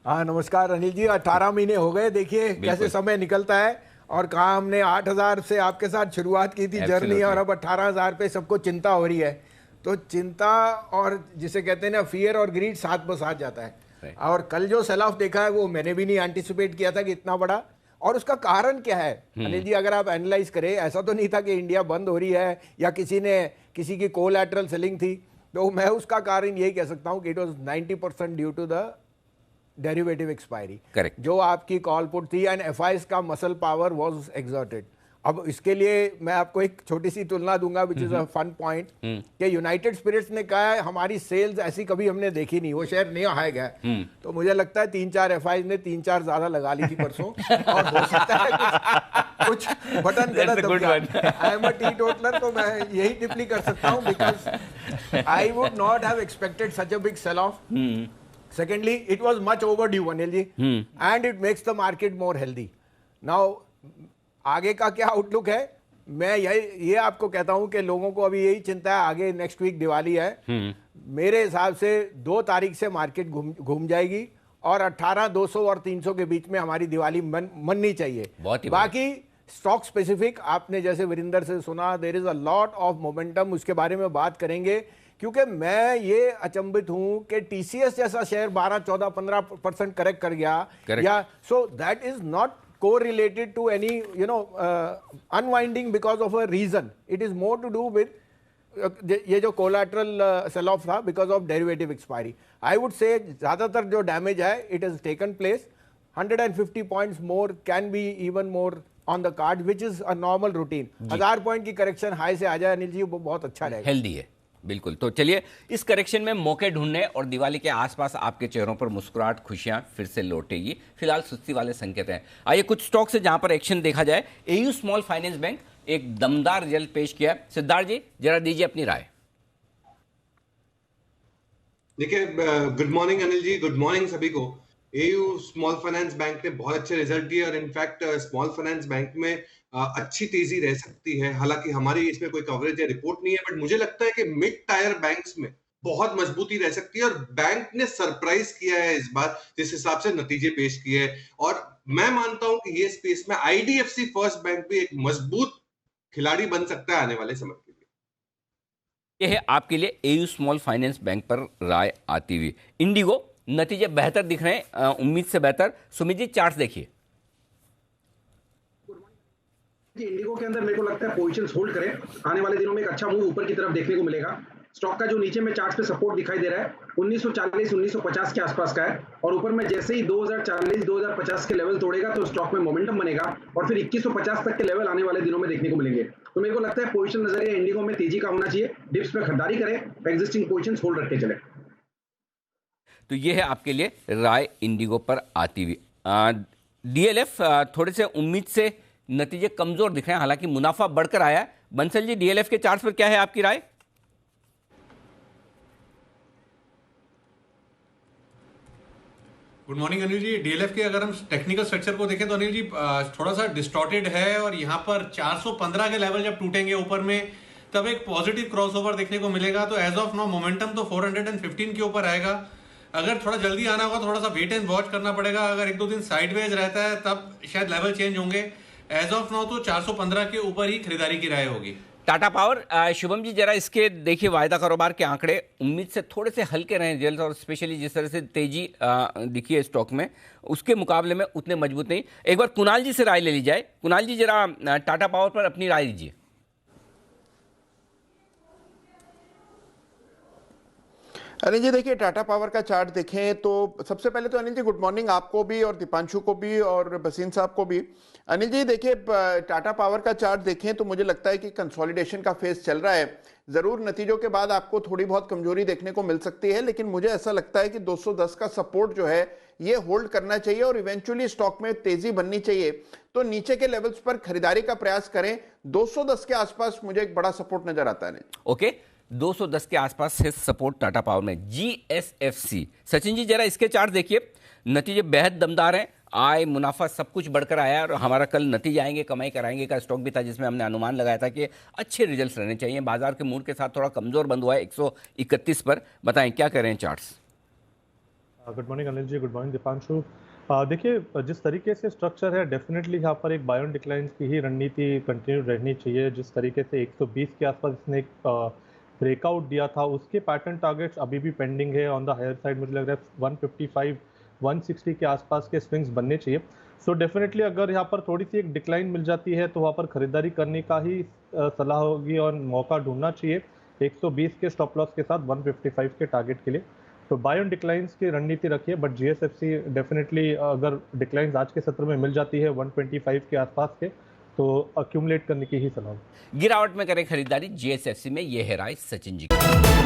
हाँ, नमस्कार अनिल जी, 18 महीने हो गए, देखिए कैसे समय निकलता है, और कहाँ हमने 8,000 से आपके साथ शुरुआत की थी जर्नी, और अब 18,000 पे सबको चिंता हो रही है। तो चिंता और जिसे कहते हैं ना फियर और ग्रीड साथ में साथ जाता है। और कल जो सेल ऑफ देखा है वो मैंने भी नहीं एंटिसिपेट किया था कि इतना बड़ा, और उसका कारण क्या है अनिल जी, अगर आप एनालाइज करें, ऐसा तो नहीं था कि इंडिया बंद हो रही है या किसी की कोलैटरल सेलिंग थी, तो मैं उसका कारण यही कह सकता हूँ कि it was 90% due to the derivative expiry, correct, जो आपकी कॉल पुट थी, एंड एफआईएस का मसल पावर वाज एक्सर्टेड। अब इसके लिए मैं आपको एक छोटी सी तुलना दूंगा which is a fun point, कि यूनाइटेड स्पिरिट्स ने कहा है हमारी सेल्स ऐसी कभी हमने देखी नहीं, वो शेयर नहीं हाई गया, तो मुझे लगता है 3-4 एफआईएस ने 3-4 ज्यादा लगा ली थी परसों, और हो सकता है कुछ बटन गलत दब गया। आई एम अ टीटोटलर, तो मैं यही टिप्पणी कर सकता हूँ, because I would not have expected such a big sell off. Secondly, it was much overdue, Anil ji, and it makes the market more healthy. Now, आगे का क्या आउटलुक है, मैं ये आपको कहता हूं कि लोगों को अभी यही चिंता है, आगे नेक्स्ट वीक दिवाली है, मेरे हिसाब से 2 तारीख से मार्केट घूम जाएगी, और 18, 200 और 300 के बीच में हमारी दिवाली मननी चाहिए। बाकी स्टॉक स्पेसिफिक आपने जैसे वीरेंद्र से सुना, there is a lot of momentum, उसके बारे में बात करेंगे, क्योंकि मैं ये अचंभित हूं कि टीसीएस जैसा शेयर 12, 14, 15% करेक्ट कर गया, या so that is not correlated to any unwinding because of a reason. It is more to do with ये जो collateral sell off था because of derivative expiry. I would say ज्यादातर जो damage है it has taken place. 150 points more can be even more on the card, which is a normal routine. 1000 point की करेक्शन हाई से आ जाए अनिल जी, वो बहुत अच्छा रहेगा, हेल्दी है, बिल्कुल। तो चलिए इस करेक्शन में मौके ढूंढने और दिवाली के आसपास आपके चेहरों पर मुस्कुराहट, खुशियां फिर से लौटेगी। फिलहाल सुस्ती वाले संकेत हैं। आइए कुछ स्टॉक से जहां पर एक्शन देखा जाए। एयू स्मॉल फाइनेंस बैंक एक दमदार रिजल्ट पेश किया। सिद्धार्थ जी, जरा दीजिए अपनी राय। देखिए, good morning Anil ji, good morning सभी को। एयू स्मॉल फाइनेंस बैंक ने बहुत अच्छे रिजल्ट दिए, और इनफैक्ट स्मॉल फाइनेंस बैंक में अच्छी तेजी रह सकती है। हालांकि हमारी इसमें कोई कवरेज या रिपोर्ट नहीं है, बट मुझे लगता है कि मिड टायर बैंक्स में बहुत मजबूती रह सकती है, और बैंक ने सरप्राइज किया है इस बार जिस हिसाब से नतीजे पेश किए हैं। और मैं मानता हूं कि ये स्पेस में आईडीएफसी फर्स्ट बैंक भी एक मजबूत खिलाड़ी बन सकता है आने वाले समय के लिए। यह है आपके लिए एयू स्मॉल फाइनेंस बैंक पर राय आती हुई। इंडिगो नतीजे बेहतर दिख रहे हैं, उम्मीद से बेहतर। सुमित जी, चार्ट देखिए। इंडिगो के अंदर मेरे को लगता है पोजीशंस होल्ड करें, आने वाले दिनों में एक अच्छा मूव ऊपर की तरफ देखने को मिलेगा। स्टॉक का जो नीचे में चार्ट पे सपोर्ट दिखाई दे रहा है 1940 1950 के आसपास का है, और ऊपर में जैसे ही 2040 2050 के लेवल तोड़ेगा तो स्टॉक में मोमेंटम बनेगा, और फिर 2150 तक के लेवल आने वाले दिनों में देखने को मिलेंगे। तो मेरे को लगता है पोजीशन नजरिया इंडिगो में तेजी का होना चाहिए, डिप्स पे खरीदारी करें, एग्जिस्टिंग पोजीशंस होल्ड रख के चले। तो ये है आपके लिए राय इंडिगो पर आती हुई। डीएलएफ थोड़े से उम्मीद से नतीजे कमजोर दिख रहे हैं, हालांकि मुनाफा बढ़कर आया है। बंसल जी, डीएलएफ के चार्ट पर क्या है आपकी राय? Good morning Anil ji. DLF के अगर हम टेक्निकल स्ट्रक्चर को देखें तो अनिल जी थोड़ा सा डिस्टॉर्टेड है, और यहाँ पर 415 के लेवल जब टूटेंगे ऊपर में तब एक पॉजिटिव क्रॉसओवर देखने को मिलेगा। तो एज ऑफ नाउ मोमेंटम तो 415 के ऊपर आएगा। अगर थोड़ा जल्दी आना होगा, थोड़ा सा वेट एंड वॉच करना पड़ेगा। अगर 1-2 दिन साइडवेज रहता है तब शायद लेवल चेंज होंगे। एज ऑफ नाउ तो 415 के ऊपर ही खरीदारी की राय होगी। टाटा पावर, शुभम जी जरा इसके देखिए वायदा कारोबार के आंकड़े उम्मीद से थोड़े से हल्के रहे रिजल्ट, और स्पेशली जिस तरह से तेजी दिखी है स्टॉक में उसके मुकाबले में उतने मजबूत नहीं। एक बार कुणाल जी से राय ले ली जाए। कुणाल जी जरा टाटा पावर पर अपनी राय दीजिए। अनिल जी देखिए, टाटा पावर का चार्ट देखें तो सबसे पहले तो अनिल जी गुड मॉर्निंग आपको भी और दीपांशु को भी और बसीन साहब को भी। अनिल जी देखिए, टाटा पावर का चार्ट देखें तो मुझे लगता है कि कंसोलिडेशन का फेज चल रहा है। जरूर नतीजों के बाद आपको थोड़ी बहुत कमजोरी देखने को मिल सकती है, लेकिन मुझे ऐसा लगता है कि 210 का सपोर्ट जो है ये होल्ड करना चाहिए और इवेंचुअली स्टॉक में तेजी बननी चाहिए। तो नीचे के लेवल्स पर खरीदारी का प्रयास करें। 210 के आसपास मुझे एक बड़ा सपोर्ट नजर आता है। ओके, 210 के आसपास है सपोर्ट टाटा पावर में। जीएसएफसी, सचिन जी जरा इसके चार्ट देखिए, नतीजे बेहद दमदार हैं, आय मुनाफा सब कुछ बढ़कर आया, और हमारा कल नतीजे आएंगे कमाई कराएंगे का स्टॉक भी था जिसमें हमने अनुमान लगाया था कि अच्छे रिजल्ट्स रहने चाहिए। बाजार के मूड के साथ थोड़ा कमजोर बंद हुआ है 131 पर। बताएं क्या कह रहे हैं charts? Good morning Anil ji, good morning Deepanshu. देखिए जिस तरीके से स्ट्रक्चर है डेफिनेटली यहाँ पर एक बाय ऑन डिक्लाइन की ही रणनीति कंटिन्यू रहनी चाहिए। जिस तरीके से 120 के आसपास इसने एक ब्रेकआउट दिया था, उसके पैटर्न टारगेट्स अभी भी पेंडिंग है ऑन द हायर साइड। मुझे लग रहा है 155 160 के आसपास के स्विंग्स बनने चाहिए। सो डेफिनेटली अगर यहाँ पर थोड़ी सी एक डिक्लाइन मिल जाती है तो वहाँ पर खरीदारी करने का ही सलाह होगी और मौका ढूंढना चाहिए 120 के स्टॉप लॉस के साथ 155 के टारगेट के लिए। तो बाय ऑन डिक्लाइंस की रणनीति रखिए, बट जीएसएफसी डेफिनेटली अगर डिक्लाइंस आज के सत्र में मिल जाती है 125 के आसपास के तो अक्यूमुलेट करने की ही सलाह। गिरावट में करें खरीदारी जीएसएफसी में, यह है राय सचिन जी की।